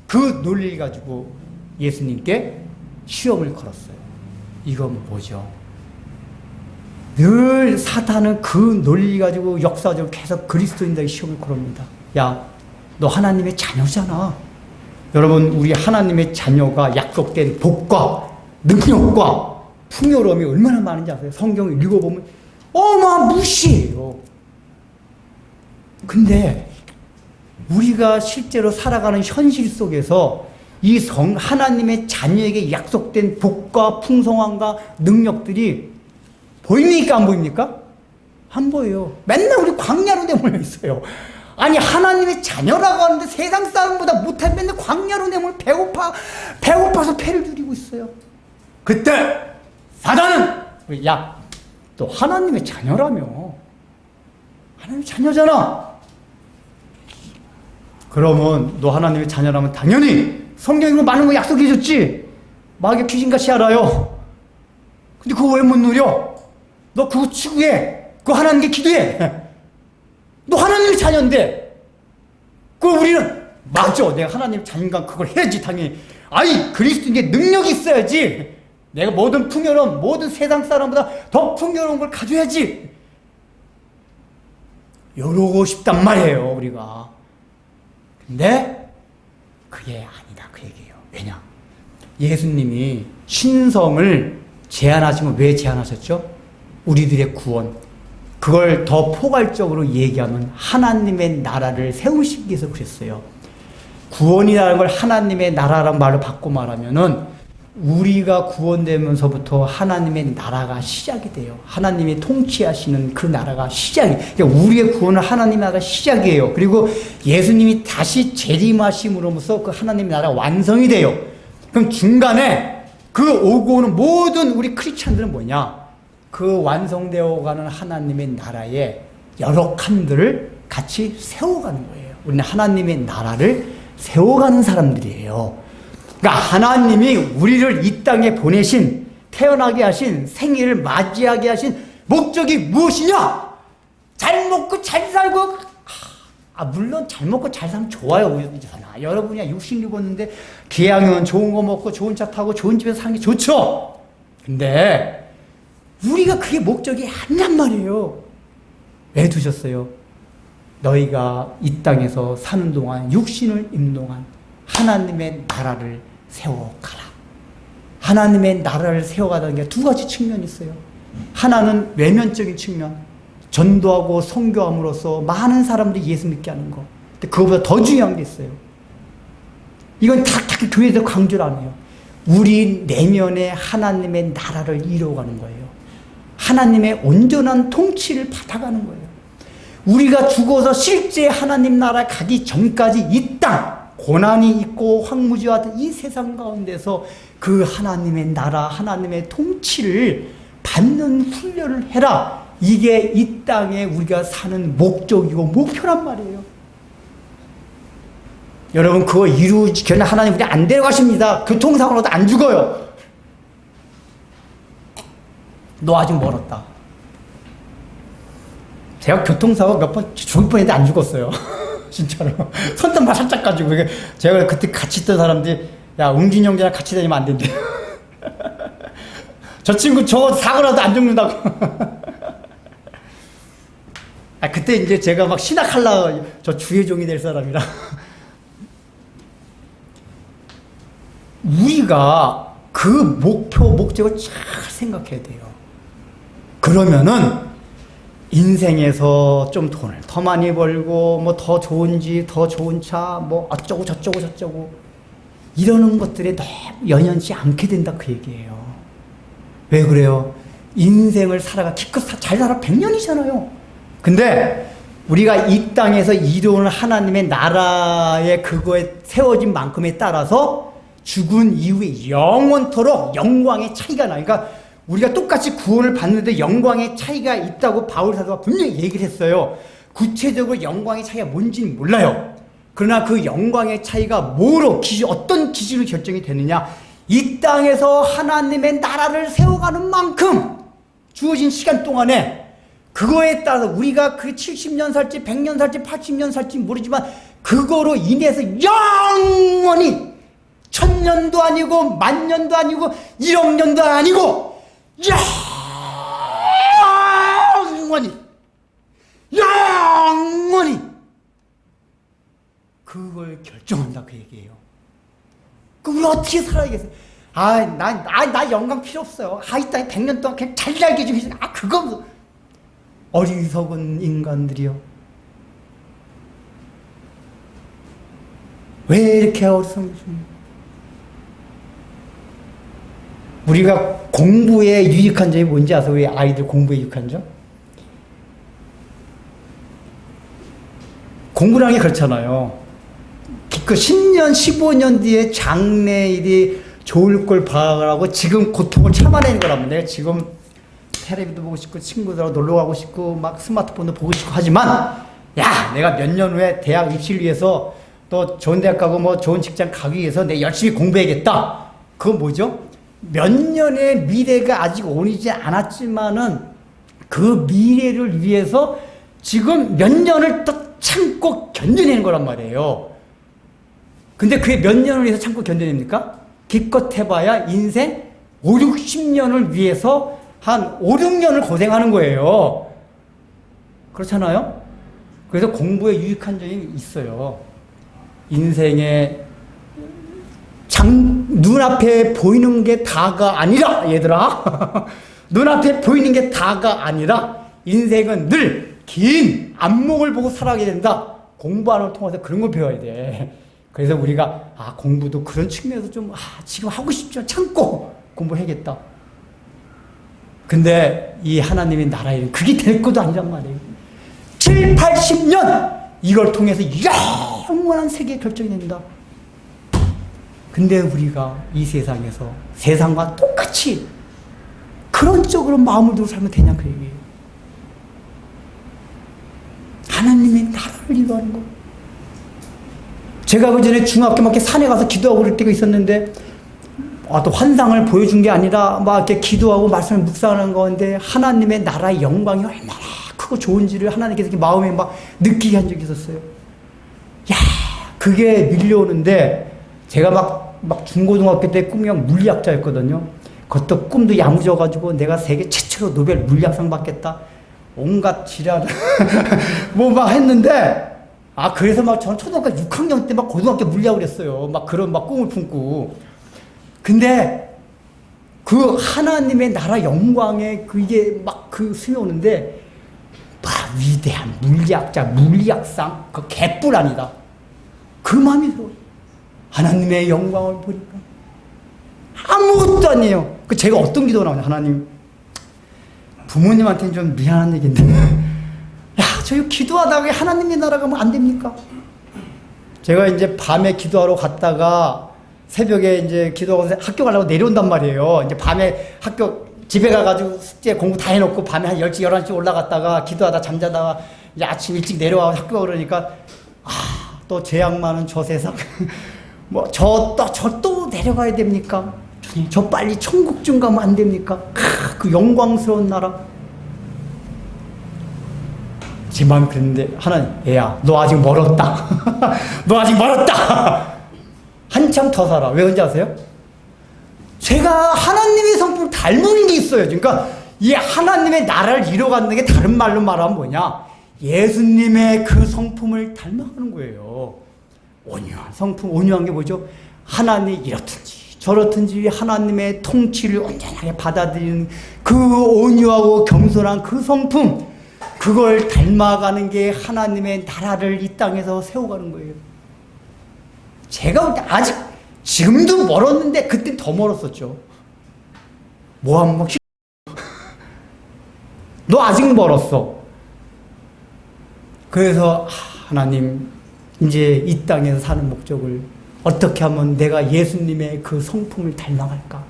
그 논리를 가지고 예수님께 시험을 걸었어요. 이건 뭐죠? 늘 사탄은 그 논리 가지고 역사적으로 계속 그리스도인들에게 시험을 걸습니다. 야, 너 하나님의 자녀잖아. 여러분, 우리 하나님의 자녀가 약속된 복과 능력과 풍요로움이 얼마나 많은지 아세요? 성경을 읽어보면 어마무시해요. 근데 우리가 실제로 살아가는 현실 속에서 이 하나님의 자녀에게 약속된 복과 풍성함과 능력들이 보입니까? 안 보입니까? 안 보여요. 맨날 우리 광야로 내몰려 있어요. 아니, 하나님의 자녀라고 하는데 세상 사람보다 못한 맨날 광야로 내몰려 배고파서 패를 누리고 있어요. 그때 사단은 야, 너 하나님의 자녀라며. 하나님의 자녀잖아. 그러면 너 하나님의 자녀라면 당연히 성경으로 많은 거 약속해 줬지. 마귀 귀신같이 알아요. 근데 그거 왜 못 누려? 너 그거 추구해. 그거 하나님께 기도해. 너 하나님의 자녀인데. 그거 우리는 맞아. 내가 하나님의 자녀인가 그걸 해야지 당연히. 아이, 그리스도인게 능력이 있어야지. 내가 모든 풍요로움, 모든 세상 사람보다 더 풍요로운 걸 가져야지. 이러고 싶단 말이에요, 우리가. 근데 그게 아니다, 그 얘기예요. 왜냐? 예수님이 신성을 제안하시면 왜 제안하셨죠? 우리들의 구원. 그걸 더 포괄적으로 얘기하면 하나님의 나라를 세우시기 위해서 그랬어요. 구원이라는 걸 하나님의 나라라는 말로 바꿔 말하면은 우리가 구원되면서부터 하나님의 나라가 시작이 돼요. 하나님이 통치하시는 그 나라가 시작이. 그러니까 우리의 구원은 하나님의 나라가 시작이에요. 그리고 예수님이 다시 재림하심으로써 그 하나님의 나라가 완성이 돼요. 그럼 중간에 그 오고 오는 모든 우리 크리스찬들은 뭐냐? 그 완성되어 가는 하나님의 나라의 여러 칸들을 같이 세워가는 거예요. 우리는 하나님의 나라를 세워가는 사람들이에요. 그러니까 하나님이 우리를 이 땅에 보내신, 태어나게 하신, 생일을 맞이하게 하신 목적이 무엇이냐? 잘 먹고 잘 살고, 물론 잘 먹고 잘 살면 좋아요. 여러분이 육신 입었는데 기왕이면 좋은 거 먹고 좋은 차 타고 좋은 집에서 사는 게 좋죠. 근데 우리가 그게 목적이 아니란 말이에요. 왜 두셨어요? 너희가 이 땅에서 사는 동안, 육신을 입는 동안 하나님의 나라를 세워가라. 하나님의 나라를 세워가다는 게 두 가지 측면이 있어요. 하나는 외면적인 측면, 전도하고 선교함으로써 많은 사람들이 예수 믿게 하는 거. 근데 그거보다 더 중요한 게 있어요. 이건 다 교회에서 강조를 안 해요. 우리 내면에 하나님의 나라를 이루어가는 거예요. 하나님의 온전한 통치를 받아가는 거예요. 우리가 죽어서 실제 하나님 나라 가기 전까지 이 땅, 고난이 있고 황무지와 같은 이 세상 가운데서 그 하나님의 나라, 하나님의 통치를 받는 훈련을 해라. 이게 이 땅에 우리가 사는 목적이고 목표란 말이에요. 여러분, 그거 이루지켜는 하나님 우리 안 데려가십니다. 교통사고로도 안 죽어요. 너 아직 멀었다. 제가 교통사고 몇 번 죽을 뻔했는데 안 죽었어요. 진짜로. 손톱만 살짝 가지고. 제가 그때 같이 있던 사람들이, 야, 웅진 형제랑 같이 다니면 안 된대. 저 친구 저 사고라도 안 죽는다고. 그때 이제 제가 막 신학하려고, 저 주의종이 될 사람이라. 우리가 그 목적을 잘 생각해야 돼요. 그러면은 인생에서 좀 돈을 더 많이 벌고 뭐 더 좋은 집, 더 좋은 차, 뭐 어쩌고 저쩌고 이러는 것들에 너무 연연치 않게 된다 그 얘기예요. 왜 그래요? 인생을 살아가 기껏 잘 살아 100년이잖아요. 근데 우리가 이 땅에서 이루는 하나님의 나라의 그거에 세워진 만큼에 따라서 죽은 이후에 영원토록 영광의 차이가 나. 그러니까 우리가 똑같이 구원을 받는데 영광의 차이가 있다고 바울 사도가 분명히 얘기를 했어요. 구체적으로 영광의 차이가 뭔지는 몰라요. 그러나 그 영광의 차이가 뭐로 어떤 기준으로 결정이 되느냐? 이 땅에서 하나님의 나라를 세워가는 만큼 주어진 시간 동안에 그거에 따라서 우리가 그 70년 살지 100년 살지 80년 살지 모르지만 그거로 인해서 영원히 1000년도 아니고 10,000년도 아니고 1억 년도 아니고 영원히 그걸 결정한다 그 얘기예요. 그럼 우리 어떻게 살아야겠어요? 나 영광 필요 없어요. 이 땅에 100년 동안 그냥 잘 살게 좀 해주세요. 그거 어리석은 인간들이요. 왜 이렇게 어리석은 것입니까? 우리가 공부에 유익한 점이 뭔지 아세요? 왜 아이들 공부에 유익한 점? 공부라는 게 그렇잖아요. 그 10년, 15년 뒤에 장래일이 좋을 걸 바라고 지금 고통을 참아내는 거라면 내가 지금 텔레비도 보고 싶고 친구들하고 놀러 가고 싶고 막 스마트폰도 보고 싶고 하지만 야 내가 몇 년 후에 대학 입시를 위해서 또 좋은 대학 가고 뭐 좋은 직장 가기 위해서 내가 열심히 공부해야겠다. 그건 뭐죠? 몇 년의 미래가 아직 오지 않았지만은 그 미래를 위해서 지금 몇 년을 또 참고 견뎌내는 거란 말이에요. 근데 그게 몇 년을 위해서 참고 견뎌냅니까? 기껏 해봐야 인생 5, 60년을 위해서 한 5, 6년을 고생하는 거예요. 그렇잖아요? 그래서 공부에 유익한 점이 있어요. 인생의 눈앞에 보이는 게 다가 아니라, 얘들아. 눈앞에 보이는 게 다가 아니라, 인생은 늘 긴 안목을 보고 살아가게 된다. 공부하는 걸 통해서 그런 걸 배워야 돼. 그래서 우리가, 공부도 그런 측면에서 좀, 지금 하고 싶죠. 참고 공부해야겠다. 근데 이 하나님의 나라에는 그게 될 것도 아니란 말이에요. 7, 80년! 이걸 통해서 영원한 세계에 결정이 된다. 근데 우리가 이 세상에서 세상과 똑같이 그런 쪽으로 마음을 두고 살면 되냐 그 얘기예요. 하나님의 나라를 이루는 거. 제가 그 전에 중학교 막 이렇게 산에 가서 기도하고 그럴 때가 있었는데 또 환상을 보여준 게 아니라 막 이렇게 기도하고 말씀을 묵상하는 건데 하나님의 나라의 영광이 얼마나 크고 좋은지를 하나님께서 이렇게 마음에 막 느끼게 한 적이 있었어요. 야, 그게 밀려오는데 제가 막 중고등학교 때 꿈이 물리학자였거든요. 그것도 꿈도 야무져가지고 내가 세계 최초로 노벨 물리학상 받겠다. 온갖 지랄 뭐 막 했는데 그래서 막 저는 초등학교 6학년 때 막 고등학교 물리학을 했어요. 막 그런 막 꿈을 품고. 근데 그 하나님의 나라 영광에 그게 막 그 스며오는데 위대한 물리학자 물리학상 그 개뿔 아니다. 그 마음이 들어요. 하나님의 영광을 보니까 아무것도 아니에요. 제가 어떤 기도가 나오냐. 하나님, 부모님한테는 좀 미안한 얘기인데 저희 기도하다가 왜 하나님의 나라 가면 안 됩니까? 제가 이제 밤에 기도하러 갔다가 새벽에 이제 기도하고 학교 가려고 내려온단 말이에요. 이제 밤에 집에 가가지고 숙제 공부 다 해놓고 밤에 한 10시, 11시 올라갔다가 기도하다 잠자다가 이제 아침 일찍 내려와 학교 그러니까 또 죄악 많은 저 세상 저 또 내려가야 됩니까? 저 빨리 천국 좀 가면 안 됩니까? 그 영광스러운 나라. 제 마음이 그랬는데 하나님, 애야 너 아직 멀었다. 너 아직 멀었다. 한참 더 살아. 왜 그런지 아세요? 제가 하나님의 성품을 닮은 게 있어요. 그러니까 이 하나님의 나라를 이뤄가는 게 다른 말로 말하면 뭐냐? 예수님의 그 성품을 닮아가는 거예요. 온유한 성품, 온유한 게 뭐죠? 하나님이 이렇든지 저렇든지 하나님의 통치를 온전하게 받아들이는 그 온유하고 겸손한 그 성품, 그걸 닮아가는 게 하나님의 나라를 이 땅에서 세워가는 거예요. 제가 아직 지금도 멀었는데 그때 더 멀었었죠. 모함막 너 아직 멀었어. 그래서 하나님 이제 이 땅에서 사는 목적을 어떻게 하면 내가 예수님의 그 성품을 닮아갈까?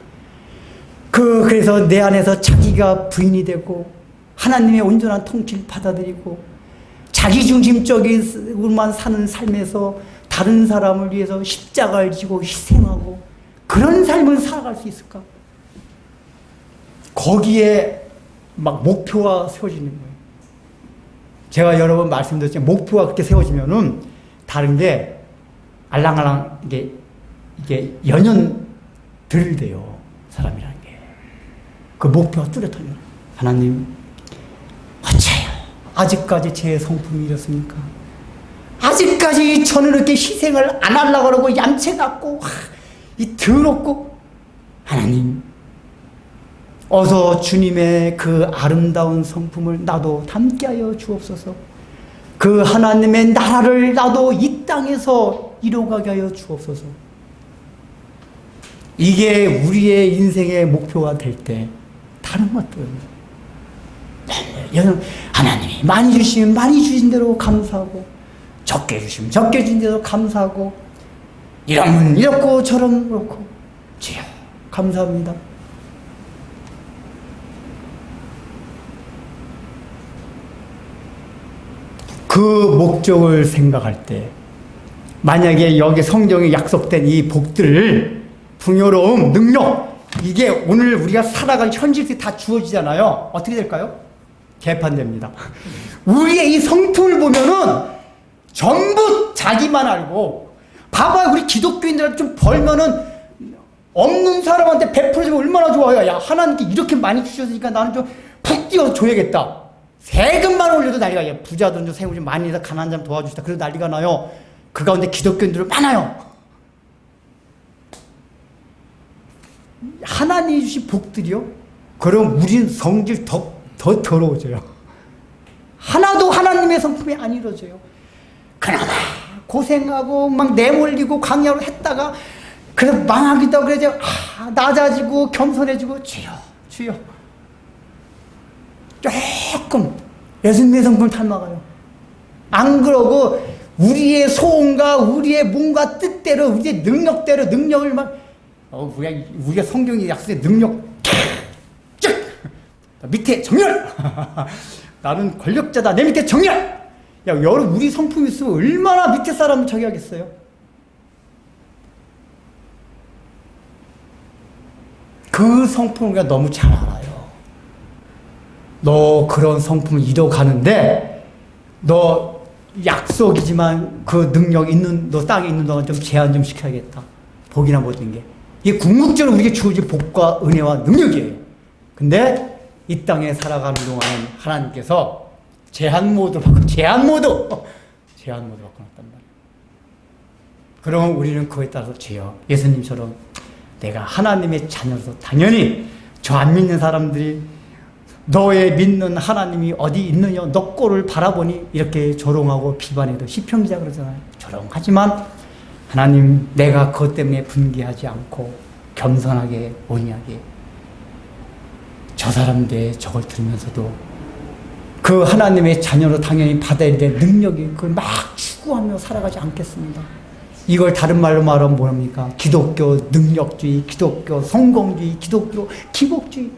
그래서 내 안에서 자기가 부인이 되고 하나님의 온전한 통치를 받아들이고 자기중심적으로만 사는 삶에서 다른 사람을 위해서 십자가를 지고 희생하고 그런 삶을 살아갈 수 있을까? 거기에 막 목표가 세워지는 거예요. 제가 여러 번 말씀드렸지만 목표가 그렇게 세워지면은 다른 게 알랑알랑 이게 연연들돼요. 사람이라는 게. 그 목표가 뚜렷하면 하나님 어째요? 아직까지 제 성품이 이렇습니까? 아직까지 저는 이렇게 희생을 안 하려고 그러고 얌체 같고 이 더럽고 하나님 어서 주님의 그 아름다운 성품을 나도 담게 하여 주옵소서. 그 하나님의 나라를 나도 이 땅에서 이루어가게 하여 주옵소서. 이게 우리의 인생의 목표가 될 때 다른 것들은 하나님이 많이 주시면 많이 주신 대로 감사하고 적게 주시면 적게 주신 대로 감사하고 이러면 이렇고 저러면 그렇고 주여 감사합니다. 그 목적을 생각할 때 만약에 여기 성경에 약속된 이 복들 풍요로움, 능력 이게 오늘 우리가 살아갈 현실이 다 주어지잖아요. 어떻게 될까요? 개판됩니다. 우리의 이 성품을 보면은 전부 자기만 알고 봐봐요. 우리 기독교인들 좀 벌면은 없는 사람한테 베풀어주면 얼마나 좋아요. 야 하나님께 이렇게 많이 주셨으니까 나는 좀 푹 뛰어서 줘야겠다. 세금만 올려도 난리가 나요. 부자들은 좀 세금 좀 많이 내서 가난한 사람 도와주시다. 그래도 난리가 나요. 그 가운데 기독교인들은 많아요. 하나님이 주신 복들이요? 그럼 우리는 성질 더 더러워져요. 하나도 하나님의 성품이 안 이루어져요. 그나마 고생하고 막 내몰리고 강야로 했다가 그래서 망하기도 하고 그래서 낮아지고 겸손해지고 주여 주여 조금 예수님의 성품을 닮아가요. 안 그러고 우리의 소원과 우리의 몸과 뜻대로 우리의 능력대로 능력을 막 우리가 성경이 약속의 능력 쭉 밑에 정렬 나는 권력자다 내 밑에 정렬 야 여러분 우리 성품이 있으면 얼마나 밑에 사람을 저기 하겠어요. 그 성품을 우리가 너무 잘 알아요. 너 그런 성품을 잃어가는데 너 약속이지만 그 능력 있는 너 땅에 있는 동안 좀 제한 좀 시켜야겠다. 복이나 모든 게 이게 궁극적으로 우리에게 주어진 복과 은혜와 능력이에요. 근데 이 땅에 살아가는 동안 하나님께서 제한 모드로 바꿔놨단 말이에요. 그러면 우리는 그거에 따라서 주여 예수님처럼 내가 하나님의 자녀로서 당연히 저 안 믿는 사람들이 너의 믿는 하나님이 어디 있느냐 너 꼴을 바라보니 이렇게 조롱하고 비판해도 시편기자 그러잖아요. 조롱하지만 하나님 내가 그것 때문에 분개하지 않고 겸손하게 온유하게 저 사람들 저걸 들으면서도 그 하나님의 자녀로 당연히 받아야 될 능력이 그걸 막 추구하며 살아가지 않겠습니다. 이걸 다른 말로 말하면 뭐랍니까? 기독교 능력주의, 기독교 성공주의, 기독교 기복주의.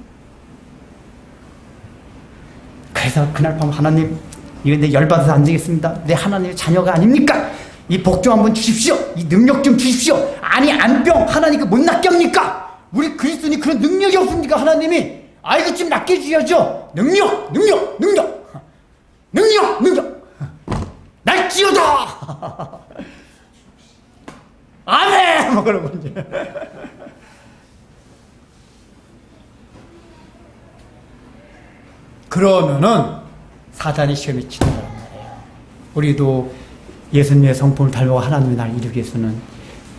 그래서 그날 밤 하나님 이거 내 열받아서 안 되겠습니다. 내 하나님의 자녀가 아닙니까? 이 복 좀 한번 주십시오. 이 능력 좀 주십시오. 아니 안병 하나님 못 낫게 합니까? 우리 그리스도인이 그런 능력이 없습니까? 하나님이 이거 좀 낫게 해주셔야죠. 능력 날지어다. 아멘. 뭐 그러고 이제. 그러면은 사단이 시험에 치는 거란 말이에요. 우리도 예수님의 성품을 닮고 하나님의 나라를 이루기 위해서는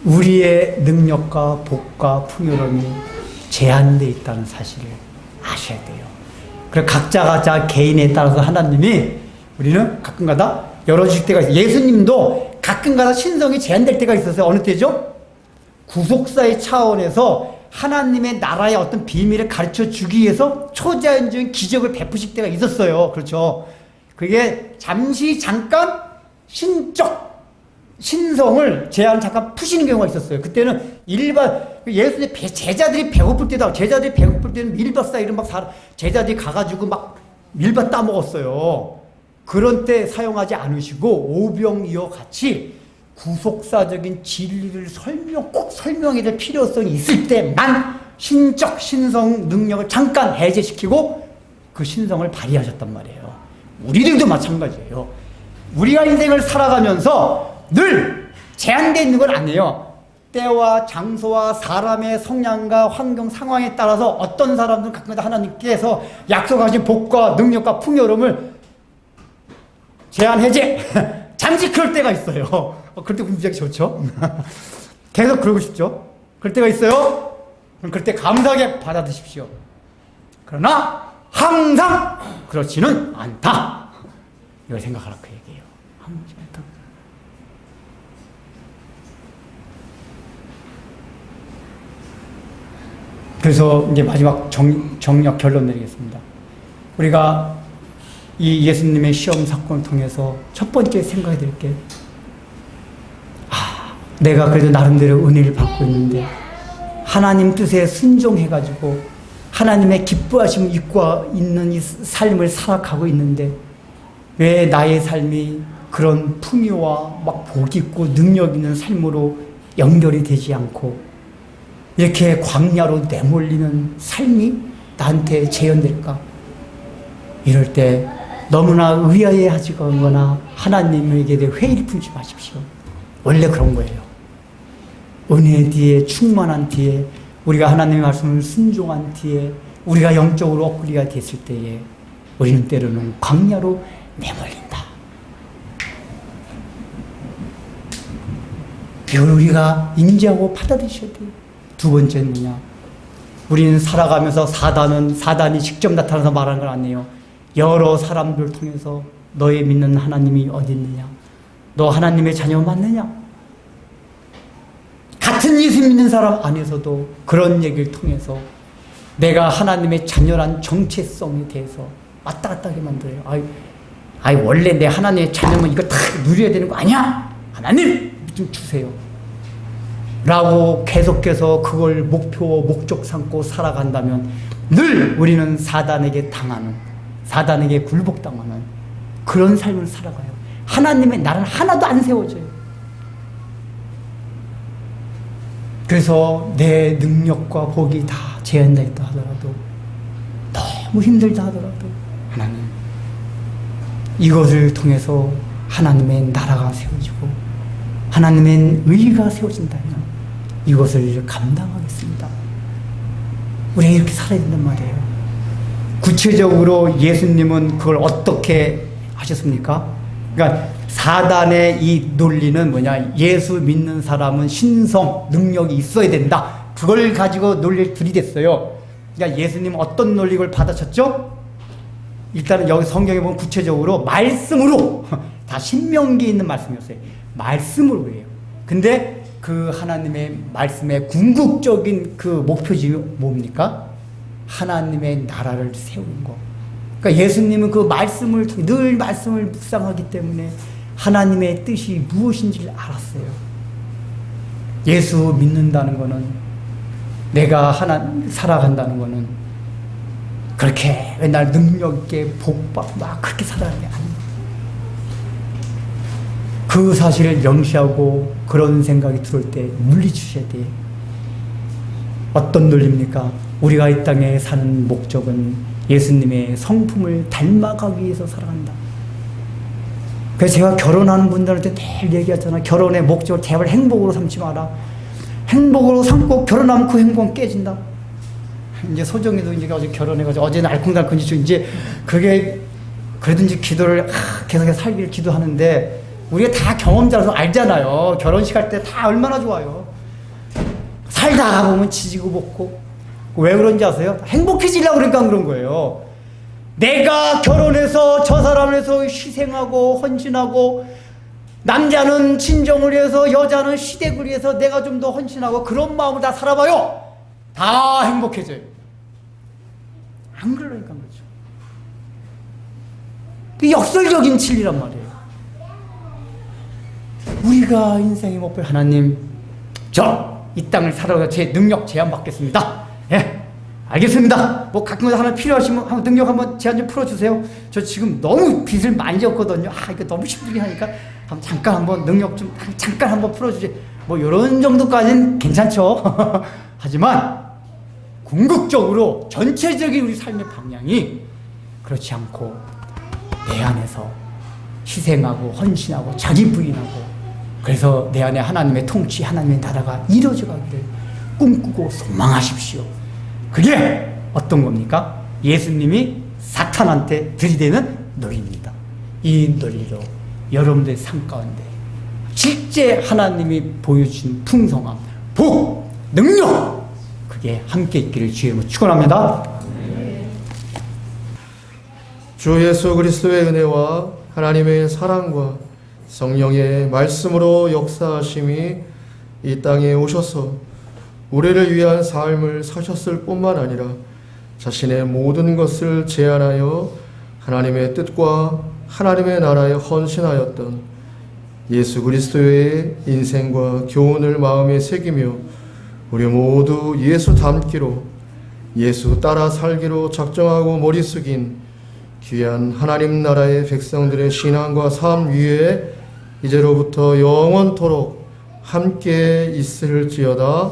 우리의 능력과 복과 풍요로움이 제한되어 있다는 사실을 아셔야 돼요. 그래 각자 개인에 따라서 하나님이 우리는 가끔가다 열어주실 때가 있어요. 예수님도 가끔가다 신성이 제한될 때가 있었어요. 어느 때죠? 구속사의 차원에서 하나님의 나라의 어떤 비밀을 가르쳐 주기 위해서 초자연적인 기적을 베푸실 때가 있었어요. 그렇죠? 그게 잠깐 신성을 잠깐 푸시는 경우가 있었어요. 그때는 예수님의 제자들이 배고플 때는 밀밭 사이로 제자들이 가가지고 막 밀밭 따먹었어요. 그런 때 사용하지 않으시고 오병이어 같이 구속사적인 진리를 꼭 설명해야 될 필요성이 있을 때만 신성 능력을 잠깐 해제시키고 그 신성을 발휘하셨단 말이에요. 우리들도 마찬가지예요. 우리가 인생을 살아가면서 늘 제한되어 있는 건 아니에요. 때와 장소와 사람의 성향과 환경 상황에 따라서 어떤 사람들은 가끔가다 하나님께서 약속하신 복과 능력과 풍요로움을 제한 해제 잠시 그럴 때가 있어요. 그럴 때 분위기가 좋죠. 계속 그러고 싶죠. 그럴 때가 있어요. 그럴 때 감사하게 받아드십시오. 그러나 항상 그렇지는 않다. 이걸 생각하라 그 얘기예요. 항상 않다. 그래서 이제 마지막 정력 결론 내리겠습니다. 우리가 이 예수님의 시험 사건을 통해서 첫 번째 생각해 드릴 게, 내가 그래도 나름대로 은혜를 받고 있는데 하나님 뜻에 순종해가지고 하나님의 기뻐하심을 입고 있는 이 삶을 살아가고 있는데 왜 나의 삶이 그런 풍요와 막 복 있고 능력 있는 삶으로 연결이 되지 않고 이렇게 광야로 내몰리는 삶이 나한테 재현될까? 이럴 때 너무나 의아해하거나 하나님에게 대해 회의를 풀지 마십시오. 원래 그런 거예요. 은혜 뒤에 충만한 뒤에 우리가 하나님의 말씀을 순종한 뒤에 우리가 영적으로 업그레이드가 됐을 때에 우리는 때로는 광야로 내몰린다. 이걸 우리가 인지하고 받아들이셔야 돼요. 두 번째는 뭐냐? 우리는 살아가면서 사단이 직접 나타나서 말하는 건 아니에요. 여러 사람들 통해서 너의 믿는 하나님이 어디 있느냐? 너 하나님의 자녀 맞느냐? 같은 예수 믿는 사람 안에서도 그런 얘기를 통해서 내가 하나님의 자녀란 정체성에 대해서 왔다 갔다 하게 만들어요. 원래 내 하나님의 자녀면 이거 다 누려야 되는 거 아니야? 하나님 좀 주세요. 라고 계속해서 그걸 목적 삼고 살아간다면 늘 우리는 사단에게 굴복당하는 그런 삶을 살아가요. 하나님의 나라는 하나도 안 세워져요. 그래서 내 능력과 복이 다 제한되었다 하더라도, 너무 힘들다 하더라도 하나님, 이것을 통해서 하나님의 나라가 세워지고 하나님의 의가 세워진다면 이것을 감당하겠습니다. 우리가 이렇게 살아야 된단 말이에요. 구체적으로 예수님은 그걸 어떻게 하셨습니까? 그러니까 사단의 이 논리는 뭐냐? 예수 믿는 사람은 신성, 능력이 있어야 된다. 그걸 가지고 논리를 들이댔어요. 그러니까 예수님은 어떤 논리를 받아쳤죠? 일단은 여기 성경에 보면 구체적으로 말씀으로, 다 신명기에 있는 말씀이었어요. 말씀으로 해요. 근데 그 하나님의 말씀의 궁극적인 그 목표지 뭡니까? 하나님의 나라를 세우는 거. 그러니까 예수님은 그 말씀을 늘 말씀을 묵상하기 때문에 하나님의 뜻이 무엇인지를 알았어요. 예수 믿는다는 거는, 내가 살아간다는 거는 그렇게 맨날 능력 있게 복받고 막 그렇게 살아가는 게 아니에요. 그 사실을 명시하고 그런 생각이 들어올 때 물리주셔야 돼요. 어떤 논리입니까? 우리가 이 땅에 사는 목적은 예수님의 성품을 닮아가기 위해서 살아간다. 그래서 제가 결혼하는 분들한테 늘 얘기하잖아요. 결혼의 목적을 제발 행복으로 삼지 마라. 행복으로 삼고 결혼하면 그 행복은 깨진다. 이제 소정이도 이제 어제 결혼해가지고 어제는 알콩달콩 이제 그게 그래도 이제 기도를 계속해서 살기를 기도하는데, 우리가 다 경험자라서 알잖아요. 결혼식 할 때 다 얼마나 좋아요. 살다 보면 지지고 볶고. 왜 그런지 아세요? 행복해지려고 그러니까 그런 거예요. 내가 결혼해서 저 사람을 위해서 희생하고 헌신하고, 남자는 친정을 위해서 여자는 시댁을 위해서 내가 좀 더 헌신하고, 그런 마음으로 다 살아봐요. 다 행복해져요. 안 그러니까 그렇죠. 그 역설적인 진리란 말이에요. 우리가 인생의 목표, 하나님, 저 이 땅을 살아가 제 능력 제한 받겠습니다. 예, 알겠습니다. 뭐 가끔 하나 필요하시면 한번 능력 한번 제한 좀 풀어주세요. 저 지금 너무 빚을 많이 졌거든요. 이거 너무 힘들게 하니까 잠깐 한번 능력 좀 잠깐 한번 풀어주지. 뭐 이런 정도까지는 괜찮죠. 하지만 궁극적으로 전체적인 우리 삶의 방향이 그렇지 않고 내 안에서 희생하고 헌신하고 자기 부인하고, 그래서 내 안에 하나님의 통치, 하나님의 나라가 이루어져 가기를 꿈꾸고 소망하십시오. 그게 어떤 겁니까? 예수님이 사탄한테 들이대는 논리입니다. 이 논리로 여러분들의 삶 가운데 실제 하나님이 보여주신 풍성함, 복, 능력, 그게 함께 있기를 주의 이름으로 축원합니다. 주 예수 그리스도의 은혜와 하나님의 사랑과 성령의 말씀으로 역사하심이 이 땅에 오셔서 우리를 위한 삶을 사셨을 뿐만 아니라 자신의 모든 것을 제한하여 하나님의 뜻과 하나님의 나라에 헌신하였던 예수 그리스도의 인생과 교훈을 마음에 새기며 우리 모두 예수 닮기로, 예수 따라 살기로 작정하고 머리 숙인 귀한 하나님 나라의 백성들의 신앙과 삶 위에 이제로부터 영원토록 함께 있을지어다.